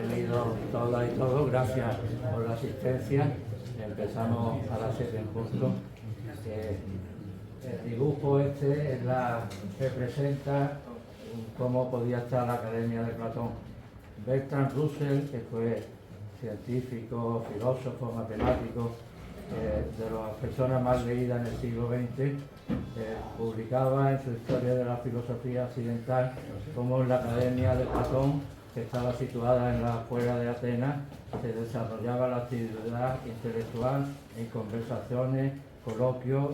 Bienvenidos todas y todos, gracias por la asistencia. Empezamos a las 7 en punto. El dibujo este representa cómo podía estar la Academia de Platón. Bertrand Russell, que fue científico, filósofo, matemático, de las personas más leídas en el siglo XX, publicaba en su Historia de la Filosofía Occidental cómo en la Academia de Platón, que estaba situada en la afuera de Atenas, se desarrollaba la actividad intelectual en conversaciones, coloquios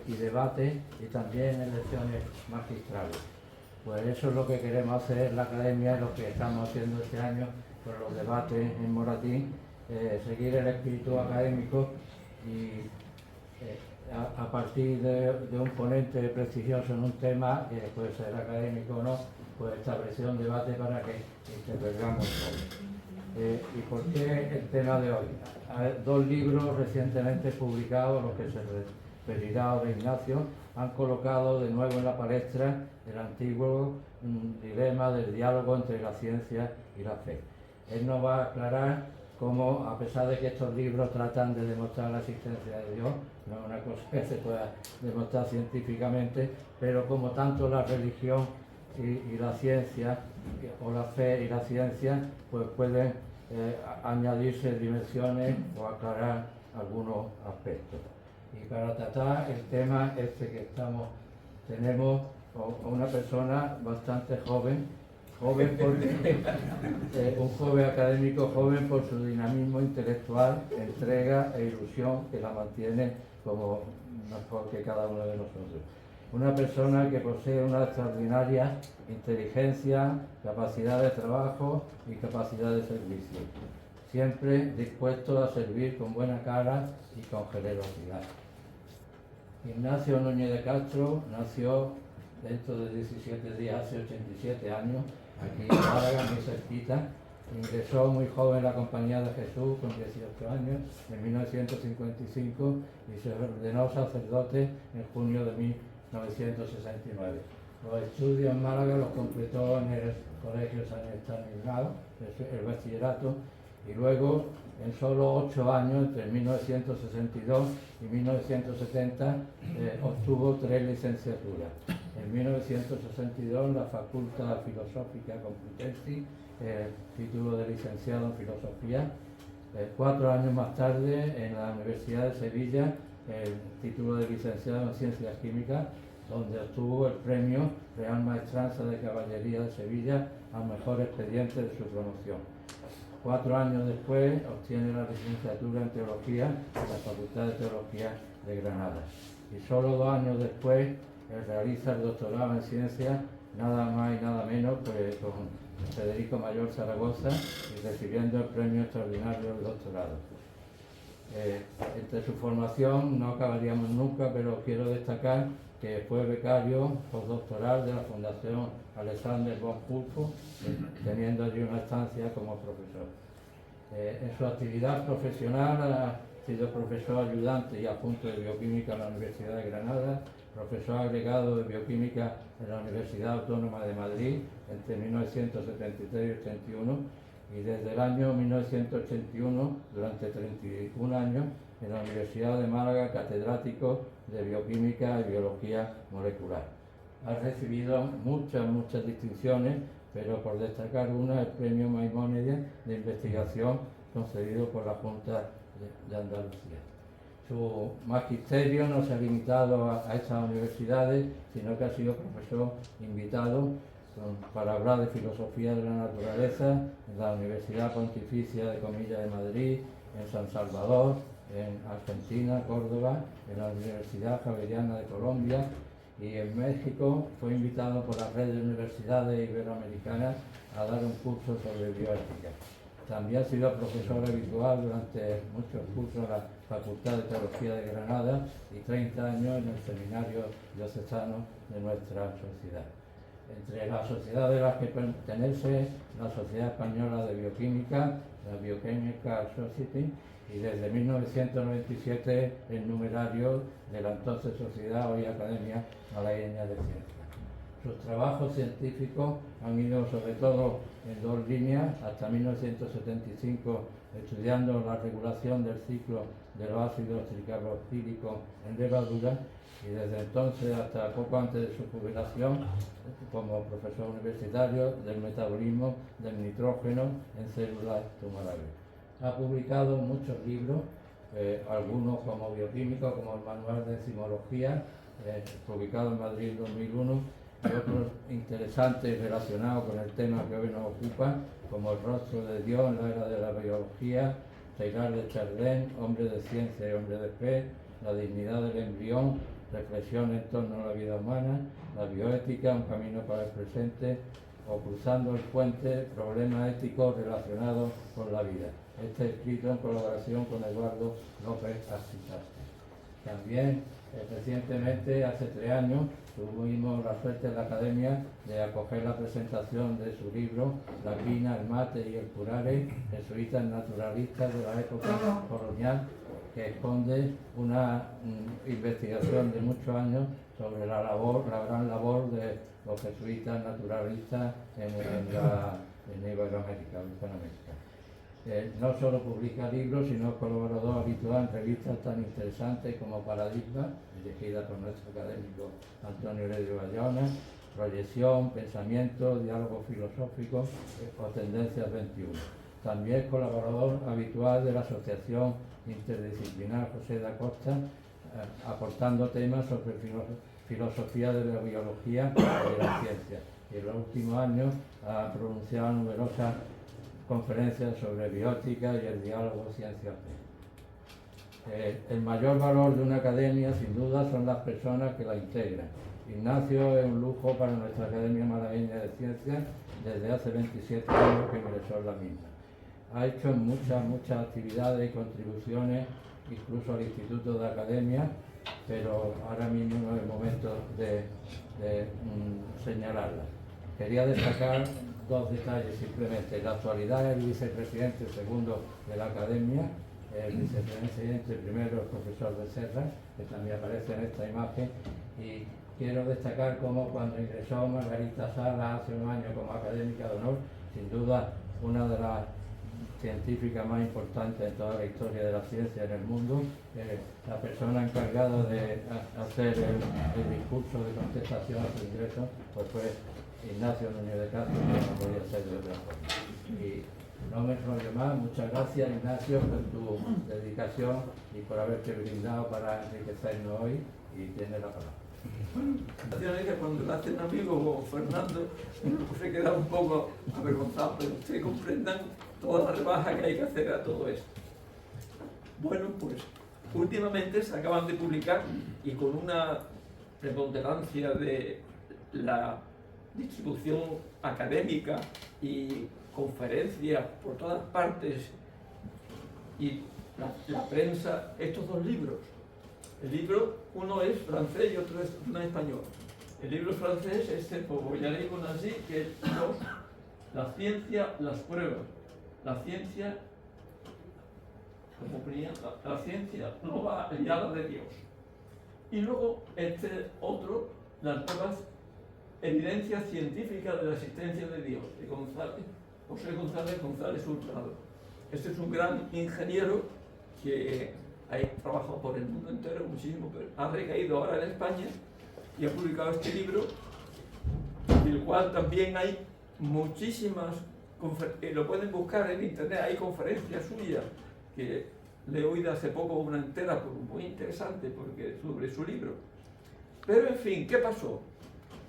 y debates, y también en lecciones magistrales. Pues eso es lo que queremos hacer en la Academia, y lo que estamos haciendo este año con los debates en Moratín, seguir el espíritu académico y a partir de un ponente prestigioso en un tema, que puede ser académico o no, pues establecer un debate para que intervengamos todos. ¿Y por qué el tema de hoy? Dos libros recientemente publicados, los que se referirá de Ignacio, han colocado de nuevo en la palestra el antiguo dilema del diálogo entre la ciencia y la fe. Él nos va a aclarar cómo, a pesar de que estos libros tratan de demostrar la existencia de Dios, no es una cosa que se pueda demostrar científicamente, pero como tanto la religión y la ciencia, o la fe y la ciencia, pues pueden añadirse dimensiones o aclarar algunos aspectos. Y para tratar el tema este que tenemos a una persona bastante joven porque un joven académico, joven por su dinamismo intelectual, entrega e ilusión que la mantiene como mejor que cada uno de nosotros. Una persona que posee una extraordinaria inteligencia, capacidad de trabajo y capacidad de servicio, siempre dispuesto a servir con buena cara y con generosidad. Ignacio Núñez de Castro nació dentro de 17 días, hace 87 años, aquí en Málaga, muy cerquita. Ingresó muy joven en la Compañía de Jesús, con 18 años, en 1955, y se ordenó sacerdote en junio de 1969. Los estudios en Málaga los completó en el Colegio San Estanislao, el bachillerato, y luego, en solo 8 años, entre 1962 y 1970, obtuvo 3 licenciaturas. En 1962 la Facultad Filosófica Complutense, título de licenciado en Filosofía. 4 años más tarde, en la Universidad de Sevilla, el título de licenciado en Ciencias Químicas, donde obtuvo el premio Real Maestranza de Caballería de Sevilla al mejor expediente de su promoción. 4 años después obtiene la licenciatura en Teología en la Facultad de Teología de Granada. Y solo 2 años después realiza el doctorado en Ciencias, nada más y nada menos, pues con Federico Mayor Zaragoza, y recibiendo el premio extraordinario del doctorado. Entre su formación no acabaríamos nunca, pero quiero destacar que fue becario postdoctoral de la Fundación Alexander von Humboldt, teniendo allí una estancia como profesor. En su actividad profesional ha sido profesor ayudante y adjunto de bioquímica en la Universidad de Granada, profesor agregado de bioquímica en la Universidad Autónoma de Madrid entre 1973 y 81, y desde el año 1981, durante 31 años, en la Universidad de Málaga, catedrático de Bioquímica y Biología Molecular. Ha recibido muchas distinciones, pero por destacar una, el Premio Maimónides de Investigación, concedido por la Junta de Andalucía. Su magisterio no se ha limitado a estas universidades, sino que ha sido profesor invitado para hablar de filosofía de la naturaleza en la Universidad Pontificia de Comillas de Madrid, en San Salvador, en Argentina, Córdoba, en la Universidad Javeriana de Colombia, y en México fue invitado por la red de universidades iberoamericanas a dar un curso sobre bioética. También ha sido profesor habitual durante muchos cursos en la Facultad de Teología de Granada y 30 años en el Seminario Diocesano de nuestra sociedad. Entre las sociedades a las que pertenece, la Sociedad Española de Bioquímica, la Biochemical Society, y desde 1997 el numerario de la entonces Sociedad, hoy Academia Malagueña de Ciencias. Sus trabajos científicos han ido sobre todo en dos líneas, hasta 1975 estudiando la regulación del ciclo de los ácidos tricarboxílicos en levadura, y desde entonces hasta poco antes de su jubilación como profesor universitario del metabolismo del nitrógeno en células tumorales. Ha publicado muchos libros, algunos como bioquímicos, como el Manual de Enzimología, publicado en Madrid en 2001, y otros interesantes relacionados con el tema que hoy nos ocupa, como El rostro de Dios en la era de la biología, Teilhard de Chardin, Hombre de ciencia y hombre de fe, La dignidad del embrión, Reflexiones en torno a la vida humana, La bioética, Un camino para el presente, o Cruzando el puente, Problemas éticos relacionados con la vida. Este escrito en colaboración con Eduardo López Arcisaste. También recientemente, hace 3 años, tuvimos la suerte en la Academia de acoger la presentación de su libro La quina, el mate y el curare, jesuitas naturalistas de la época colonial, que esconde una investigación de muchos años sobre la gran labor de los jesuitas naturalistas en Iberoamérica, en Hispanoamérica. No solo publica libros, sino es colaborador habitual en revistas tan interesantes como Paradigma, dirigida por nuestro académico Antonio Heredia Bayona, Proyección, Pensamiento, Diálogo Filosófico o Tendencias 21. También es colaborador habitual de la Asociación Interdisciplinar José da Costa, aportando temas sobre filosofía de la biología y de la ciencia. Y en los últimos años ha pronunciado numerosas conferencias sobre biótica y el diálogo ciencia-fe. El mayor valor de una academia, sin duda, son las personas que la integran. Ignacio es un lujo para nuestra Academia Malagueña de Ciencias desde hace 27 años que ingresó en la misma. Ha hecho muchas actividades y contribuciones, incluso al Instituto de Academia, pero ahora mismo no es el momento de señalarlas. Quería destacar 2 detalles simplemente. En la actualidad es el vicepresidente segundo de la Academia, el vicepresidente primero, el profesor de Serra, que también aparece en esta imagen, y quiero destacar cómo cuando ingresó Margarita Sala hace un año como académica de honor, sin duda una de las científicas más importantes en toda la historia de la ciencia en el mundo, la persona encargada de hacer el discurso de contestación a su ingreso, pues fue Ignacio Núñez de Castro, que no podía ser de otra forma. Y no me enrollo más. Muchas gracias, Ignacio, por tu dedicación y por haberte brindado para enriquecernos hoy, y tienes la palabra. Bueno, que cuando lo hace un amigo como Fernando, pues se queda un poco avergonzado, pero ustedes comprendan toda la rebaja que hay que hacer a todo esto. Bueno, pues últimamente se acaban de publicar, y con una preponderancia de la distribución académica y conferencias por todas partes y la prensa, estos 2 libros. El libro, uno es francés y otro es español. El libro francés es Voy a leer así, que es La ciencia, las pruebas. La ciencia, como ponía, la ciencia no va aliada de Dios. Y luego este otro, Las pruebas, evidencia científica de la existencia de Dios, de José González Hurtado. Este es un gran ingeniero que ha trabajado por el mundo entero muchísimo, pero ha recaído ahora en España y ha publicado este libro, del cual también hay muchísimas conferencias. Lo pueden buscar en internet, hay conferencias suyas que le he oído hace poco una entera, muy interesante sobre su libro. Pero en fin, ¿qué pasó?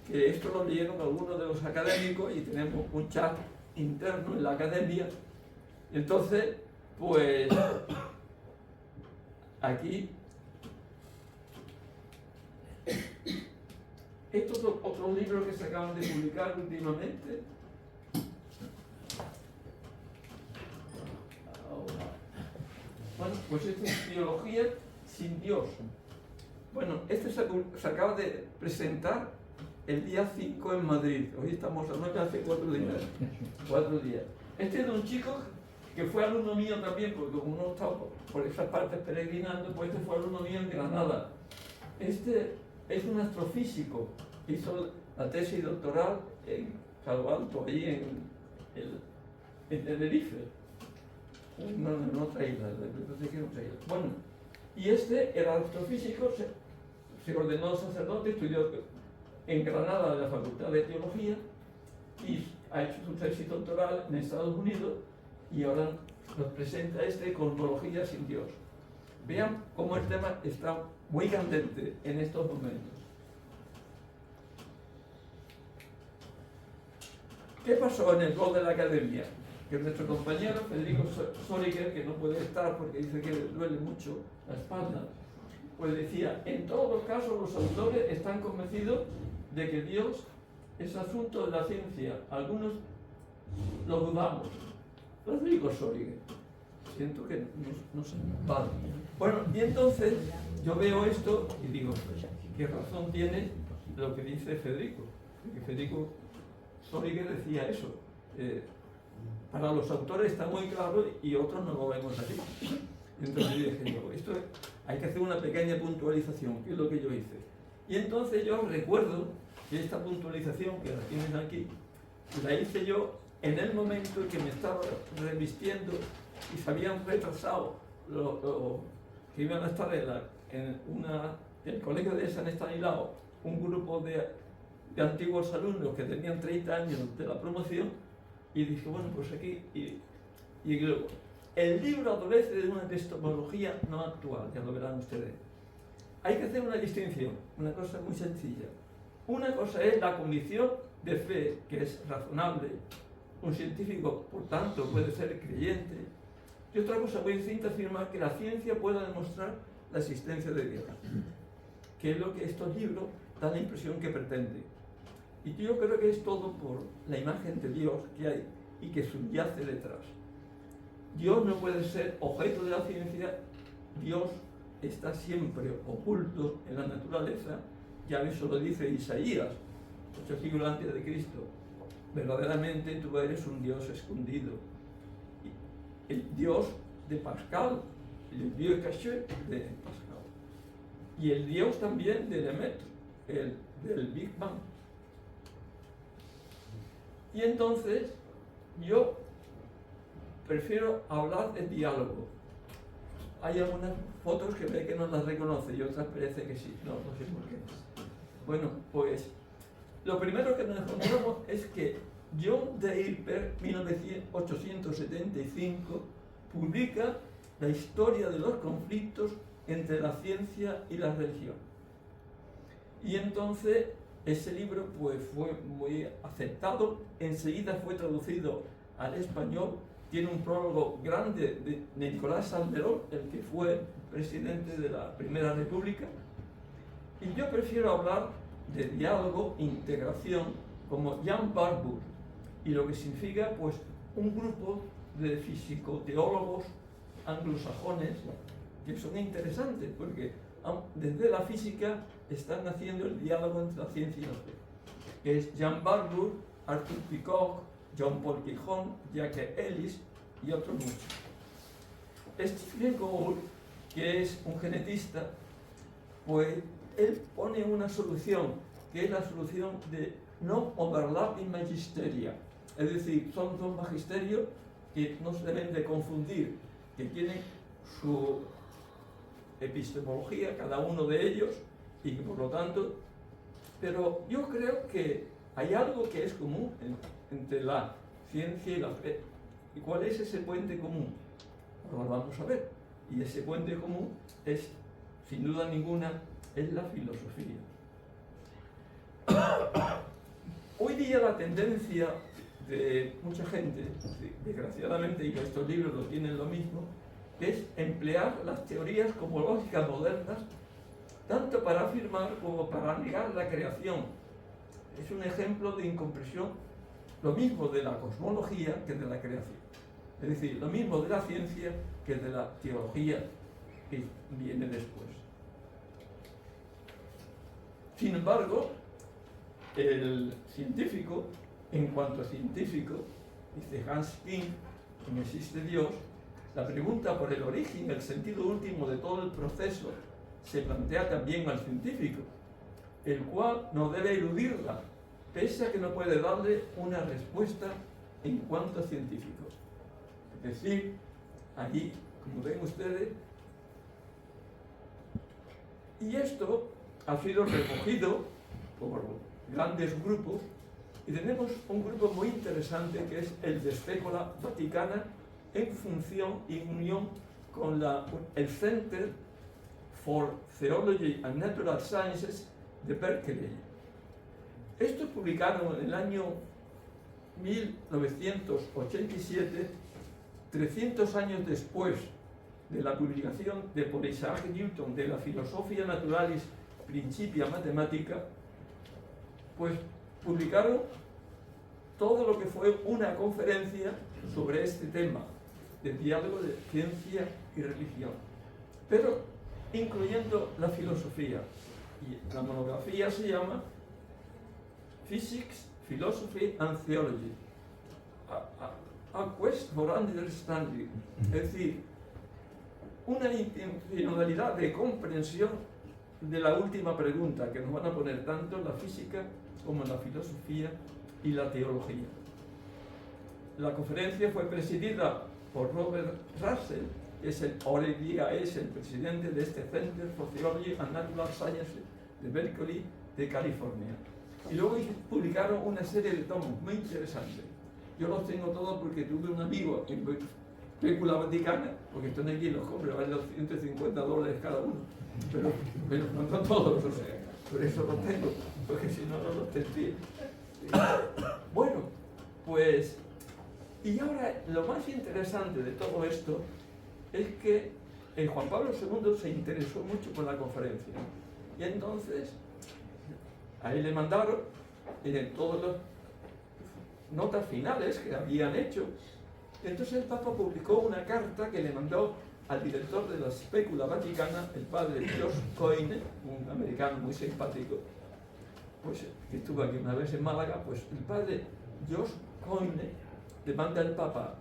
Que esto lo leyeron algunos de los académicos y tenemos un chat interno en la academia. Entonces, pues aquí estos son otros libros que se acaban de publicar últimamente. Bueno, pues esto es Biología sin Dios. Bueno, este se acaba de presentar el día 5 en Madrid. Hoy estamos a 9, hace 4 días. 4 días. Este es de un chico que fue alumno mío también, porque como no estaba por esas partes peregrinando, pues este fue alumno mío en Granada. Este es un astrofísico, hizo la tesis doctoral en Palo Alto, ahí en Tenerife, en otra isla, bueno, y este era astrofísico, se ordenó sacerdote, estudió en Granada de la Facultad de Teología y ha hecho su tesis doctoral en Estados Unidos y ahora nos presenta Cosmología sin Dios. Vean cómo el tema está muy candente en estos momentos. ¿Qué pasó en el blog de la academia? Que nuestro compañero Federico Soriger, que no puede estar porque dice que le duele mucho la espalda, pues decía, en todos los casos los autores están convencidos de que Dios es asunto de la ciencia. Algunos lo dudamos. Federico Soriger. Siento que no sé. Vale. Bueno, y entonces yo veo esto y digo, ¿qué razón tiene lo que dice Federico? Porque Federico Soriger decía eso. Para los autores está muy claro y otros no lo vemos así. Entonces yo dije, esto hay que hacer una pequeña puntualización, que es lo que yo hice. Y entonces yo recuerdo que esta puntualización, que la tienen aquí, la hice yo en el momento en que me estaba revistiendo y se habían retrasado que iban a estar en el colegio de San Estanislao, un grupo de antiguos alumnos que tenían 30 años de la promoción, y dije, bueno, pues aquí, y luego, el libro adolece de una epistemología no actual, ya lo verán ustedes. Hay que hacer una distinción, una cosa muy sencilla. Una cosa es la convicción de fe, que es razonable. Un científico, por tanto, puede ser creyente. Y otra cosa muy distinta es afirmar que la ciencia pueda demostrar la existencia de Dios, que es lo que estos libros dan la impresión que pretenden. Y yo creo que es todo por la imagen de Dios que hay y que subyace detrás. Dios no puede ser objeto de la ciencia. Dios está siempre oculto en la naturaleza. Ya eso lo dice Isaías, 8 siglos antes de Cristo. Verdaderamente tú eres un Dios escondido. El Dios de Pascal, el Dios caché de Pascal. Y el Dios también de Lemaitre, del Big Bang. Y entonces yo prefiero hablar de diálogo. Hay algunas fotos que ve que no las reconoce y otras parece que sí. No sé por qué. Bueno, pues lo primero que nos encontramos es que John Draper, 1875, publica la historia de los conflictos entre la ciencia y la religión. Y entonces ese libro pues fue muy aceptado, enseguida fue traducido al español, tiene un prólogo grande de Nicolás Salmerón, el que fue presidente de la Primera República, y yo prefiero hablar de diálogo, integración, como Jan Barbour, y lo que significa pues un grupo de físico-teólogos anglosajones que son interesantes, porque desde la física están haciendo el diálogo entre la ciencia y la fe, que es Jan Barbour, Arthur Peacock, John Paul Quijón, Jacques Ellis y otros muchos. Stephen Gould, que es un genetista, pues él pone una solución, que es la solución de no overlapping magisteria, es decir, son dos magisterios que no se deben de confundir, que tienen su epistemología, cada uno de ellos, y que por lo tanto, pero yo creo que hay algo que es común entre la ciencia y la fe. ¿Y cuál es ese puente común? Ahora lo vamos a ver. Y ese puente común es, sin duda ninguna, es la filosofía. Hoy día la tendencia de mucha gente, desgraciadamente, y que estos libros lo tienen lo mismo, es emplear las teorías cosmológicas modernas tanto para afirmar como para negar la creación. Es un ejemplo de incomprensión, lo mismo de la cosmología que de la creación. Es decir, lo mismo de la ciencia que de la teología que viene después. Sin embargo, el científico, en cuanto a científico, dice Hans King, que no existe Dios, la pregunta por el origen, el sentido último de todo el proceso, se plantea también al científico, el cual no debe eludirla, pese a que no puede darle una respuesta en cuanto a científico. Es decir, allí, como ven ustedes, y esto ha sido recogido por grandes grupos, y tenemos un grupo muy interesante que es el de Specula Vaticana, en función y unión con el Center for Theology and Natural Sciences de Berkeley. Estos publicaron en el año 1987, 300 años después de la publicación por Isaac Newton de la Philosophia Naturalis Principia Mathematica, pues publicaron todo lo que fue una conferencia sobre este tema del diálogo de ciencia y religión, pero incluyendo la filosofía. Y la monografía se llama Physics, Philosophy and Theology, a Quest for Understanding, es decir, una intencionalidad de comprensión de la última pregunta que nos van a poner tanto en la física como en la filosofía y la teología. La conferencia fue presidida por Robert Russell, que ahora en día es el presidente de este Center for Theology and Natural Sciences de Berkeley, de California. Y luego publicaron una serie de tomos muy interesantes. Yo los tengo todos porque tuve un amigo en Specula Vaticana, porque están aquí los compras, valen los $150 cada uno, pero no todos, o sea, por eso los tengo, porque si no, no los tendría. Bueno, pues, y ahora lo más interesante de todo esto es que Juan Pablo II se interesó mucho por la conferencia, y entonces a él le mandaron todas las notas finales que habían hecho. Entonces el Papa publicó una carta que le mandó al director de la Specula Vaticana, el padre Josh Coyne, un americano muy simpático, pues, que estuvo aquí una vez en Málaga. Pues el padre Josh Coyne le manda al Papa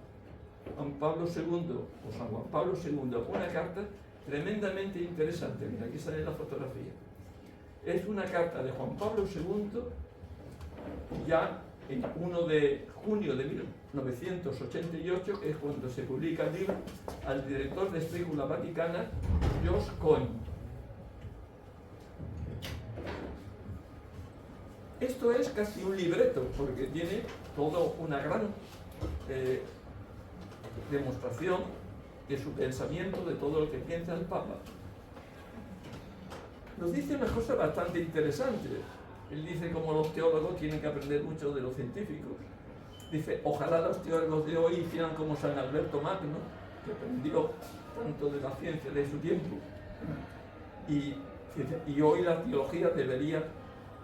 Juan Pablo II, o San Juan Pablo II, una carta tremendamente interesante. Mira, aquí sale la fotografía. Es una carta de Juan Pablo II, ya el 1 de junio de 1988, que es cuando se publica el libro, al director de Specula Vaticana, Josh Coyne. Esto es casi un libreto, porque tiene toda una gran demostración de su pensamiento, de todo lo que piensa el Papa. Nos dice una cosa bastante interesante. Él dice como los teólogos tienen que aprender mucho de los científicos. Dice, ojalá los teólogos de hoy hicieran como San Alberto Magno, que aprendió tanto de la ciencia de su tiempo. Y hoy la teología debería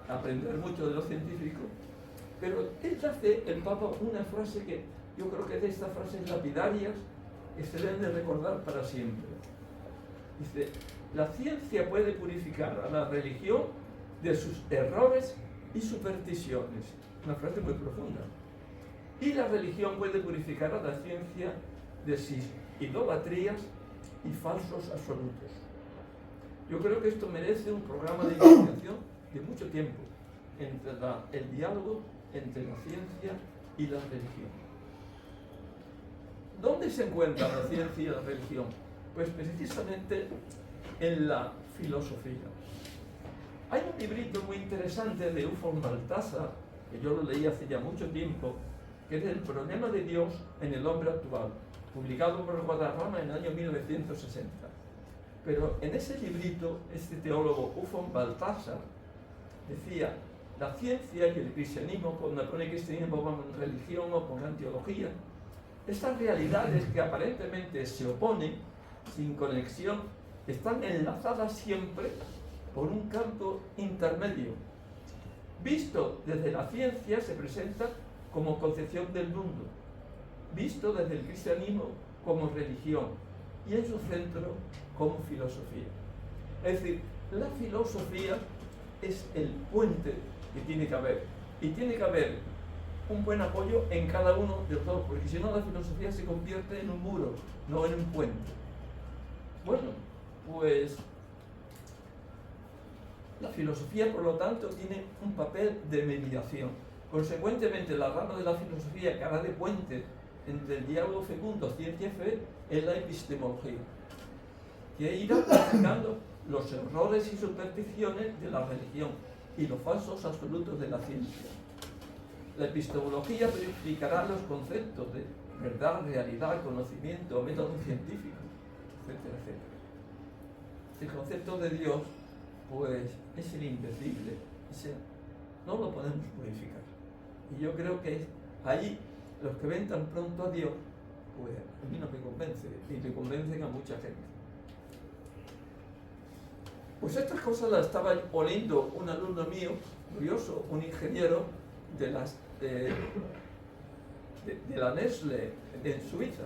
aprender mucho de los científicos. Pero él hace, el Papa, una frase que yo creo que es de estas frases lapidarias que se deben de recordar para siempre. Dice, la ciencia puede purificar a la religión de sus errores y supersticiones. Una frase muy profunda. Y la religión puede purificar a la ciencia de sus idolatrías y falsos absolutos. Yo creo que esto merece un programa de investigación de mucho tiempo, entre el diálogo entre la ciencia y la religión. ¿Dónde se encuentra la ciencia y la religión? Pues precisamente en la filosofía. Hay un librito muy interesante de Ufon Baltasar, que yo lo leí hace ya mucho tiempo, que es El problema de Dios en el hombre actual, publicado por Guadarrama en el año 1960. Pero en ese librito, este teólogo Ufon Baltasar decía, la ciencia y el cristianismo, cuando pone cristianismo pongan religión o pongan teología, estas realidades que aparentemente se oponen, sin conexión, están enlazadas siempre por un campo intermedio. Visto desde la ciencia se presenta como concepción del mundo, visto desde el cristianismo como religión y en su centro como filosofía. Es decir, la filosofía es el puente que tiene que haber, y tiene que haber un buen apoyo en cada uno de los dos, porque si no la filosofía se convierte en un muro, no en un puente. Bueno, pues la filosofía, por lo tanto, tiene un papel de mediación. Consecuentemente, la rama de la filosofía que hará de puente entre el diálogo fecundo ciencia y fe es la epistemología, que irá clasificando los errores y supersticiones de la religión y los falsos absolutos de la ciencia. La epistemología verificará los conceptos de verdad, realidad, conocimiento, método científico, etcétera, etcétera. El concepto de Dios, pues, es el indecible, no lo podemos modificar. Y yo creo que ahí los que ven tan pronto a Dios, pues a mí no me convence, y le convencen a mucha gente. Pues estas cosas las estaba oliendo un alumno mío, curioso, un ingeniero de la Nestlé en Suiza,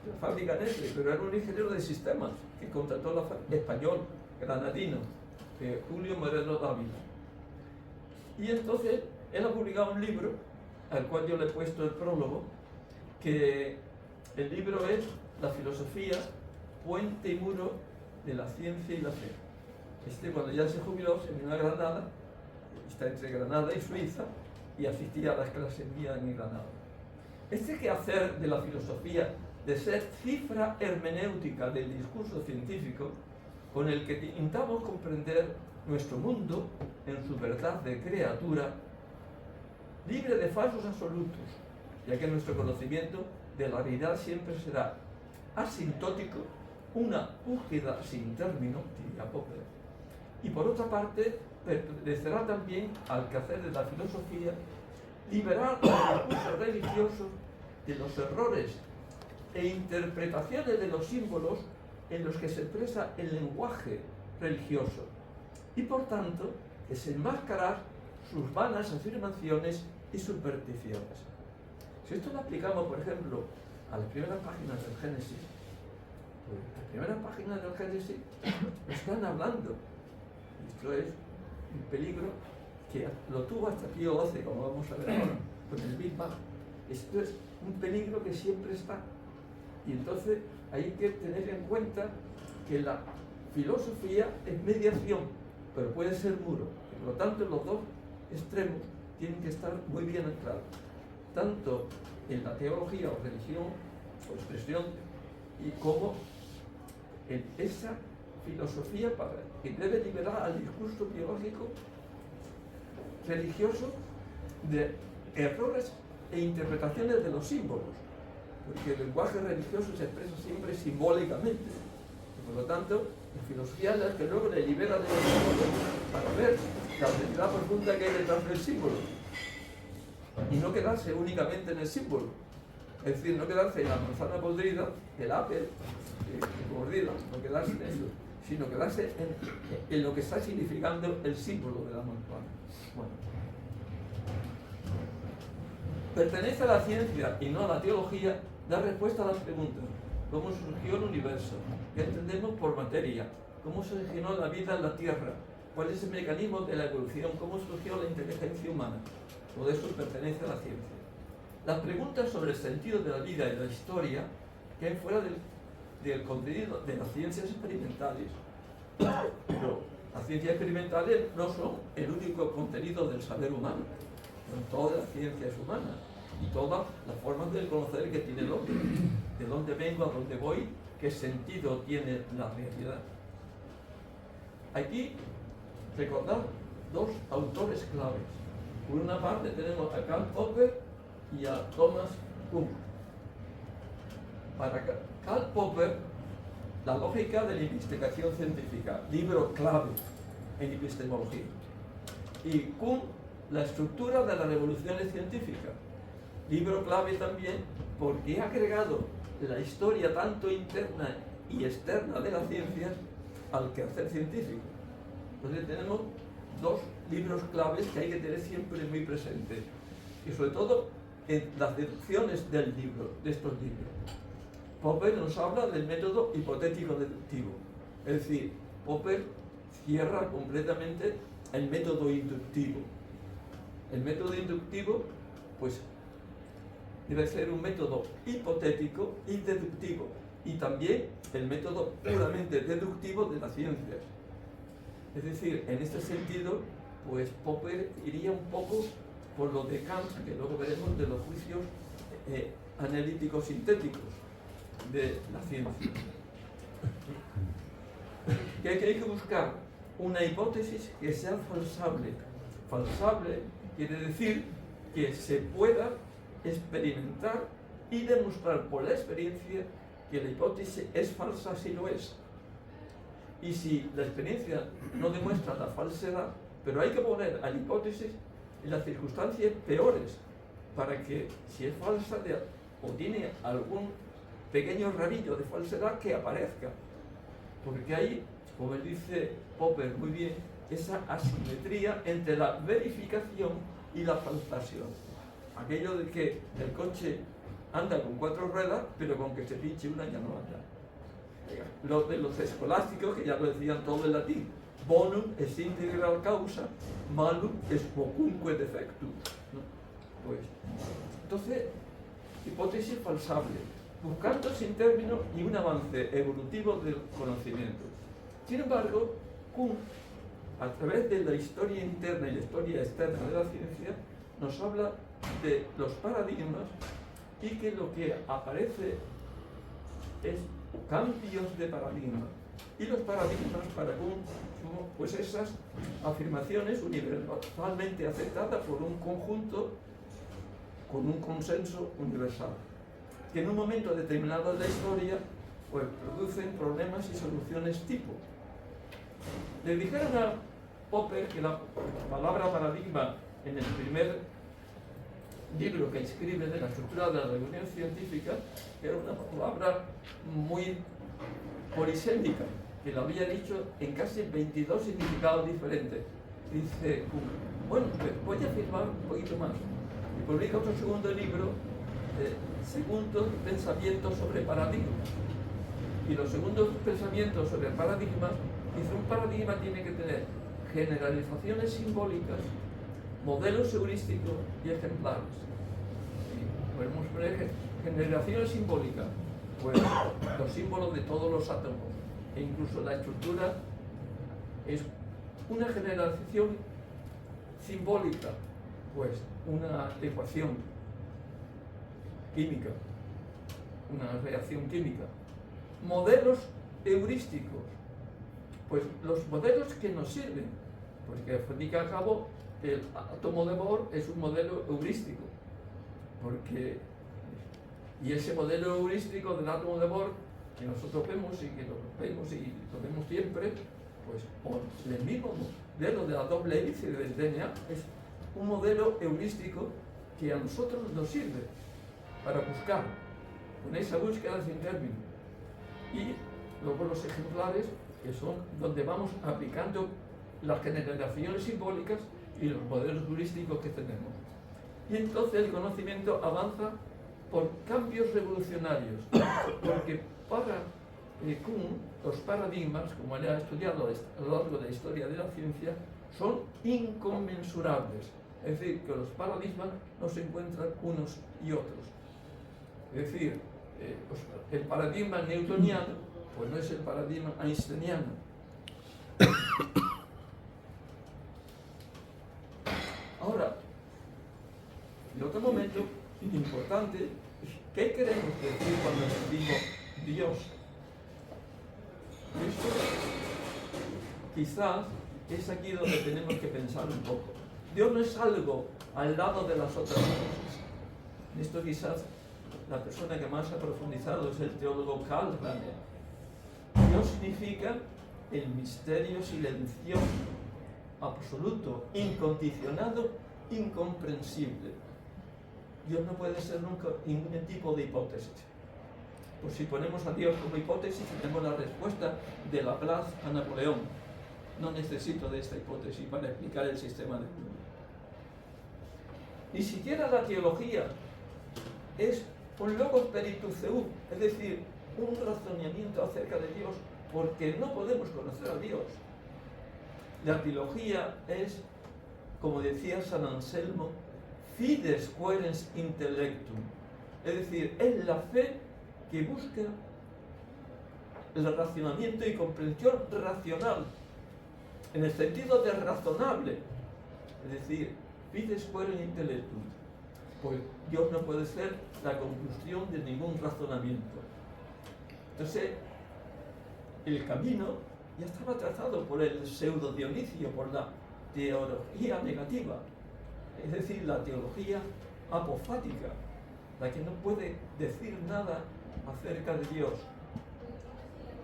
de la fábrica Nestlé, pero era un ingeniero de sistemas que contrató la español, granadino, Julio Moreno Dávila. Y entonces él ha publicado un libro, al cual yo le he puesto el prólogo, que el libro es La filosofía, puente y muro de la ciencia y la fe. Cuando ya se jubiló, se vino a Granada, está entre Granada y Suiza, y asistía a las clases mías en Granada. Quehacer de la filosofía de ser cifra hermenéutica del discurso científico, con el que intentamos comprender nuestro mundo en su verdad de criatura, libre de falsos absolutos, ya que nuestro conocimiento de la realidad siempre será asintótico, una búsqueda sin término, diría Popper, y por otra parte pertenecerá también al quehacer de la filosofía liberar los discursos religiosos de los errores e interpretaciones de los símbolos en los que se expresa el lenguaje religioso y por tanto desenmascarar sus vanas afirmaciones y supersticiones. Si esto lo aplicamos, por ejemplo, a las primeras páginas del Génesis, pues las primeras páginas del Génesis están hablando. Esto es un peligro que lo tuvo hasta Pío XII, como vamos a ver ahora, con el Big Bang. Esto es un peligro que siempre está. Y entonces hay que tener en cuenta que la filosofía es mediación, pero puede ser muro. Y por lo tanto, los dos extremos tienen que estar muy bien anclados, tanto en la teología o religión o expresión, y como en esa filosofía que debe liberar al discurso biológico religioso de errores e interpretaciones de los símbolos, porque el lenguaje religioso se expresa siempre simbólicamente, y por lo tanto la filosofía es la que luego le libera de los símbolos para ver la realidad profunda que hay detrás del símbolo y no quedarse únicamente en el símbolo, es decir, no quedarse en la manzana podrida, el apple podrida, no quedarse en eso, sino quedarse en lo que está significando el símbolo de la manzana. Bueno. Pertenece a la ciencia y no a la teología dar respuesta a las preguntas: ¿cómo surgió el universo? ¿Qué entendemos por materia? ¿Cómo se originó la vida en la Tierra? ¿Cuál es el mecanismo de la evolución? ¿Cómo surgió la inteligencia humana? Todo eso pertenece a la ciencia. Las preguntas sobre el sentido de la vida y de la historia quedan fuera del contenido de las ciencias experimentales. Pero las ciencias experimentales no son el único contenido del saber humano, son todas las ciencias humanas y todas las formas de conocer que tiene el hombre, de dónde vengo, a dónde voy, qué sentido tiene la realidad. Aquí recordar dos autores claves. Por una parte tenemos a Karl Popper y a Thomas Kuhn. Para Karl Popper, la lógica de la investigación científica, libro clave en epistemología. Y Kuhn, la estructura de las revoluciones científicas, libro clave también porque ha agregado la historia tanto interna y externa de las ciencias al quehacer científico. Entonces tenemos dos libros claves que hay que tener siempre muy presentes, y sobre todo en las deducciones del libro, de estos libros. Popper nos habla del método hipotético deductivo, es decir, Popper cierra completamente el método inductivo. El método inductivo, pues, debe ser un método hipotético y deductivo, y también el método puramente deductivo de las ciencias. Es decir, en este sentido, pues Popper iría un poco por lo de Kant, que luego veremos, de los juicios analíticos sintéticos de la ciencia. Que hay que buscar una hipótesis que sea falsable. Falsable quiere decir que se pueda experimentar y demostrar por la experiencia que la hipótesis es falsa si lo es. Y si la experiencia no demuestra la falsedad, pero hay que poner a la hipótesis en las circunstancias peores para que, si es falsa o tiene algún pequeño rabillo de falsedad, que aparezca. Porque hay, como dice Popper muy bien, esa asimetría entre la verificación y la falsación. Aquello de que el coche anda con 4 ruedas, pero con que se pinche una ya no anda. Los de los escolásticos, que ya lo decían todo en latín, bonum est integral causa, malum est quocunque defectum, ¿no? Pues, entonces, hipótesis falsable, buscando sin término y un avance evolutivo del conocimiento. Sin embargo, Kuhn, a través de la historia interna y la historia externa de la ciencia, nos habla de los paradigmas y que lo que aparece es cambios de paradigma. Y los paradigmas para Kuhn son pues esas afirmaciones universalmente aceptadas por un conjunto con un consenso universal, que en un momento determinado de la historia pues producen problemas y soluciones tipo. Le dijeron a Popper que la palabra paradigma en el primer libro que escribe de la estructura de la reunión científica era una palabra muy polisémica, que lo había dicho en casi 22 significados diferentes. Dice, bueno, pues voy a afirmar un poquito más. Y publica otro segundo libro, Segundos Pensamientos sobre Paradigmas. Y los segundos pensamientos sobre paradigmas, dice, un paradigma tiene que tener generalizaciones simbólicas, modelos heurísticos y ejemplares. Y podemos poner generaciones simbólicas, pues los símbolos de todos los átomos, e incluso la estructura es una generalización simbólica, pues una ecuación química, una reacción química. Modelos heurísticos, pues los modelos que nos sirven, porque al fin y al cabo el átomo de Bohr es un modelo heurístico, y ese modelo heurístico del átomo de Bohr que nosotros vemos y que lo vemos siempre, pues el mismo modelo de la doble hélice del DNA es un modelo heurístico que a nosotros nos sirve para buscar, con esa búsqueda sin término. Y luego los ejemplares, que son donde vamos aplicando las generalizaciones simbólicas y los modelos heurísticos que tenemos. Y entonces el conocimiento avanza por cambios revolucionarios, porque para Kuhn los paradigmas, como él ha estudiado a lo largo de la historia de la ciencia, son inconmensurables. Es decir, que los paradigmas no se encuentran unos y otros. Es decir, el paradigma newtoniano pues no es el paradigma einsteiniano. Ahora, el otro momento importante es ¿qué queremos decir cuando decimos Dios? Esto quizás es aquí donde tenemos que pensar un poco. Dios no es algo al lado de las otras cosas. En esto quizás la persona que más ha profundizado es el teólogo Karl Rahner. Dios significa el misterio silencioso, absoluto, incondicionado, incomprensible. Dios no puede ser nunca ningún tipo de hipótesis. Pues si ponemos a Dios como hipótesis, tenemos la respuesta de Laplace a Napoleón. No necesito de esta hipótesis para explicar el sistema del mundo. Ni siquiera la teología es un logos spiritus seu, es decir, un razonamiento acerca de Dios, porque no podemos conocer a Dios. La teología es, como decía San Anselmo, fides querens intellectum, es decir, es la fe que busca el racionamiento y comprensión racional, en el sentido de razonable, es decir, fides quorum intellectum. Pues Dios no puede ser la conclusión de ningún razonamiento. Entonces, el camino ya estaba trazado por el pseudo Dionisio, por la teología negativa, es decir, la teología apofática, la que no puede decir nada acerca de Dios.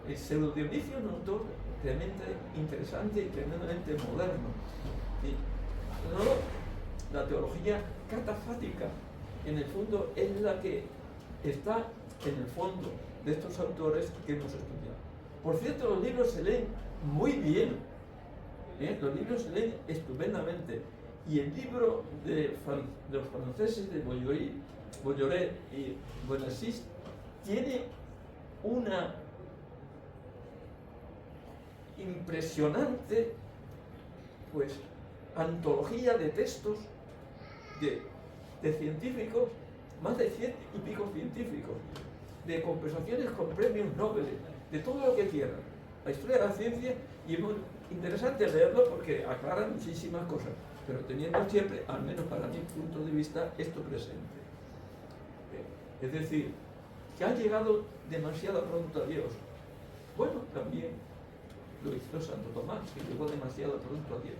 El pseudo Dionisio es un autor tremendamente interesante y tremendamente moderno. Y luego, la teología catafática, en el fondo, es la que está en el fondo de estos autores que hemos estudiado. Por cierto, los libros se leen muy bien, los libros se leen estupendamente. Y el libro de los franceses de Bolloré y Bonacieux tiene una impresionante, pues, antología de textos de científicos, más de 100 y pico científicos, de conversaciones con premios Nobel, de todo lo que quieran. La historia de la ciencia, y es muy interesante leerlo porque aclara muchísimas cosas, pero teniendo siempre, al menos para mi punto de vista, esto presente. Es decir, que ha llegado demasiado pronto a Dios. Bueno, también lo hizo Santo Tomás, que llegó demasiado pronto a Dios.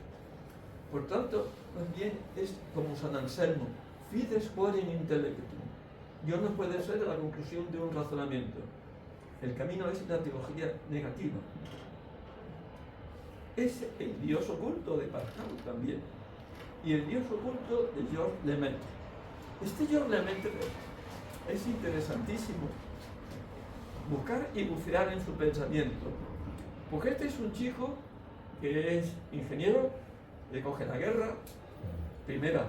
Por tanto, más bien es como San Anselmo, fides quorum intellectum. Dios no puede ser la conclusión de un razonamiento. El camino es la teología negativa. Es el Dios oculto de Pascal también. Y el Dios oculto de Georges Lemaitre. Este Georges Lemaitre es interesantísimo buscar y bucear en su pensamiento. Porque este es un chico que es ingeniero, le coge la guerra primera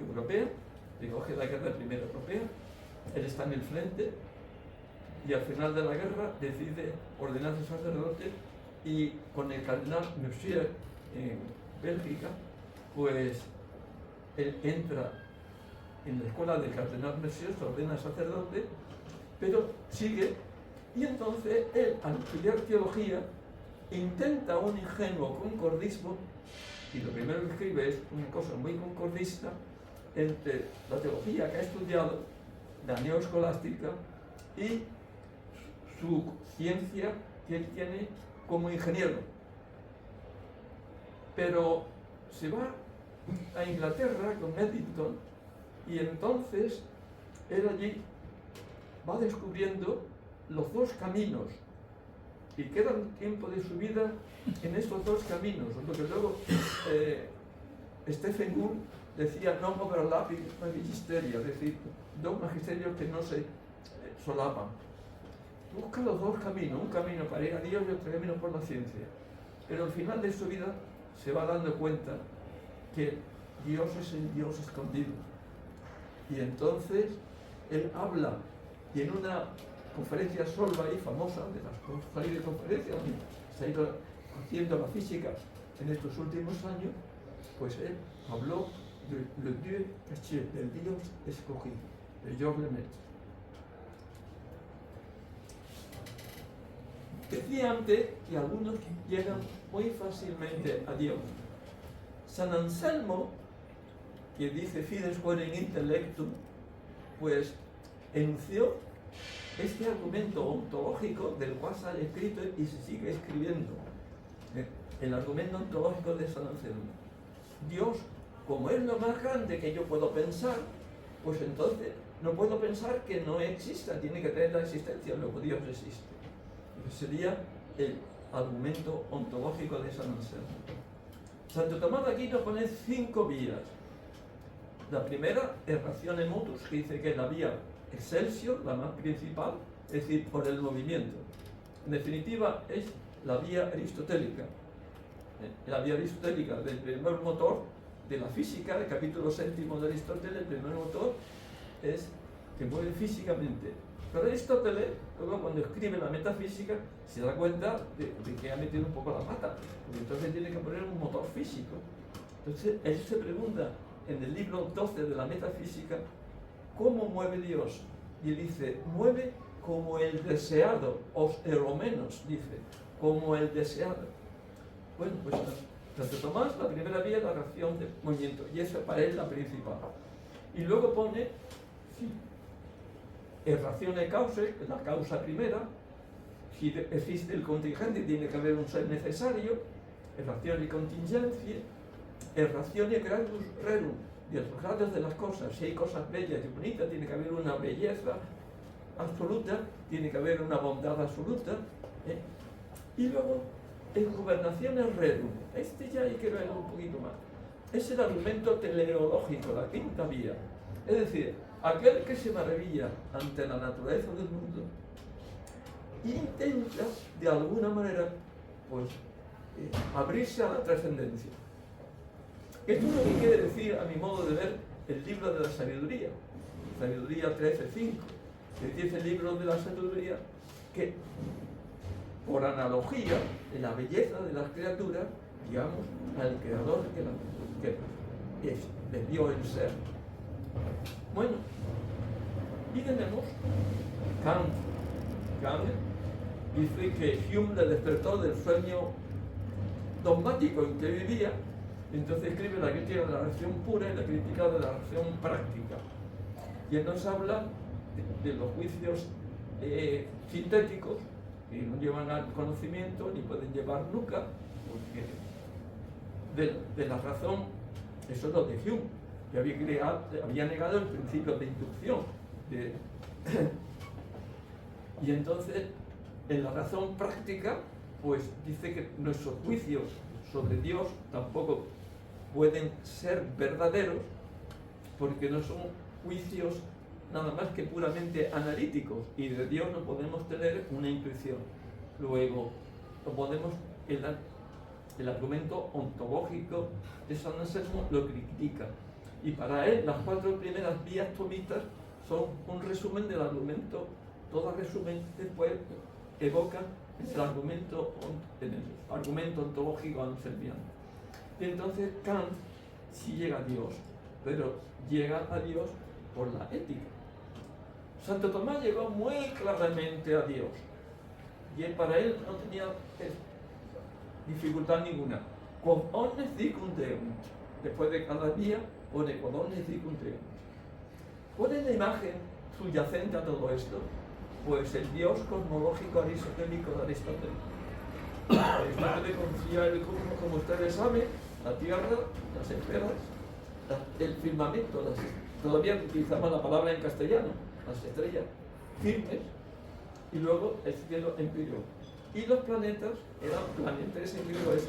europea, le coge la guerra primera europea, él está en el frente y al final de la guerra decide ordenarse sacerdote y con el cardenal Mercier en Bélgica, pues él entra en la escuela del cardenal Mercier, se ordena sacerdote, pero sigue, y entonces él, al estudiar teología, intenta un ingenuo concordismo, y lo primero que escribe es una cosa muy concordista entre la teología que ha estudiado, la neoescolástica, y su ciencia que él tiene como ingeniero. Pero se va a Inglaterra con Eddington y entonces él allí va descubriendo los dos caminos y queda un tiempo de su vida en estos dos caminos, porque luego Stephen Moore decía non overlapping magisteria, es decir, dos magisterios que no se solapan. Busca los dos caminos, un camino para ir a Dios y otro camino por la ciencia. Pero al final de su vida se va dando cuenta que Dios es el Dios escondido. Y entonces él habla, y en una conferencia Solvay famosa, de las conferencias donde se ha ido haciendo la física en estos últimos años, pues él habló de le Dieu caché, del Dios escogido, de Georges Lemaitre. Decía antes que algunos llegan muy fácilmente a Dios. San Anselmo, que dice fides quorum intellectum, pues enunció este argumento ontológico del cual se ha escrito y se sigue escribiendo. El argumento ontológico de San Anselmo. Dios, como es lo más grande que yo puedo pensar, pues entonces no puedo pensar que no exista, tiene que tener la existencia, luego Dios existe. Ese sería el argumento ontológico de San Anselmo. Santo Tomás de Aquino pone 5 vías. La primera es Ratione Motus, que dice que es la vía excelsior, la más principal, es decir, por el movimiento. En definitiva, es la vía aristotélica. La vía aristotélica del primer motor de la física, del capítulo 7 de Aristóteles, el primer motor es que mueve físicamente. Pero Aristóteles, luego cuando escribe la metafísica, se da cuenta de que ha metido un poco la pata, porque entonces tiene que poner un motor físico. Entonces él se pregunta en el libro 12 de la metafísica, ¿cómo mueve Dios? Y él dice, mueve como el deseado, o menos, dice, como el deseado. Bueno, pues Santo Tomás, la primera vía es la ración de movimiento, y esa para él la principal. Y luego pone, sí, ratione cause, la causa primera. Si existe el contingente, tiene que haber un ser necesario, ratione contingencia, ratione gradus rerum, de los grados de las cosas. Si hay cosas bellas y bonitas, tiene que haber una belleza absoluta, tiene que haber una bondad absoluta. Y luego, en gobernación rerum, este ya hay que verlo un poquito más. Es el argumento teleológico, la quinta vía. Es decir, aquel que se maravilla ante la naturaleza del mundo intenta, de alguna manera, pues, abrirse a la trascendencia. Esto es lo que quiere decir, a mi modo de ver, el libro de la sabiduría, Sabiduría 13.5, que dice el libro de la sabiduría que, por analogía, en la belleza de las criaturas, digamos, al creador que le dio el ser. Bueno, y tenemos Kant. Kant dice que Hume le despertó del sueño dogmático en que vivía, entonces escribe la crítica de la razón pura y la crítica de la razón práctica. Y él nos habla de los juicios sintéticos, que no llevan al conocimiento ni pueden llevar nunca, porque de la razón, eso es lo de Hume, que había negado el principio de inducción. Y entonces, en la razón práctica, pues dice que nuestros juicios sobre Dios tampoco pueden ser verdaderos, porque no son juicios nada más que puramente analíticos, y de Dios no podemos tener una intuición. Luego, no podemos, el argumento ontológico de San Anselmo lo critica, y para él las 4 primeras vías tomistas son un resumen del argumento. Todo resumen después evoca el argumento ontológico anselmiano. Y entonces Kant sí llega a Dios, pero llega a Dios por la ética. Santo Tomás llegó muy claramente a Dios, y para él no tenía dificultad ninguna. Quod omnes dicum Deum. Después de cada día pone quod omnes dicum Deum. ¿Cuál es la imagen subyacente a todo esto? Pues el Dios cosmológico aristotélico de Aristóteles. Aristóteles concebía el cosmos, como ustedes saben, la Tierra, las esferas, el firmamento, todavía utilizamos la palabra en castellano, las estrellas firmes, y luego el cielo empíreo. Y los planetas eran planetas empíreos,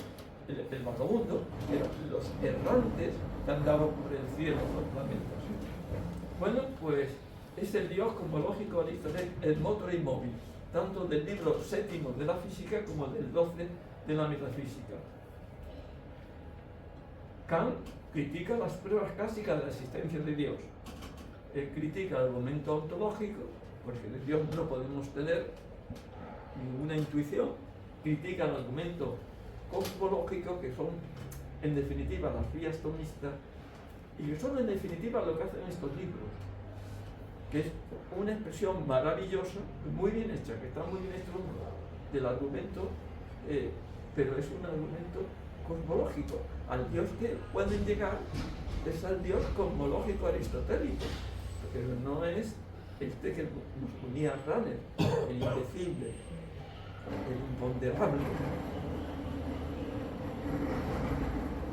el vagabundo, eran los errantes que andaban por el cielo, los planetas. Bueno, pues es el Dios cosmológico Aristóteles, el motor inmóvil, tanto del libro 7 de la física como del 12 de la metafísica. Kant critica las pruebas clásicas de la existencia de Dios. Él critica el argumento ontológico, porque de Dios no podemos tener ninguna intuición. Critica el argumento cosmológico, que son en definitiva las vías tomistas, y que son en definitiva lo que hacen estos libros, que es una expresión maravillosa, muy bien hecha, que está muy bien hecho del argumento, pero es un argumento cosmológico. Al Dios que pueden llegar es al Dios cosmológico aristotélico, pero no es este que nos ponía Ranner, el indecible, el imponderable.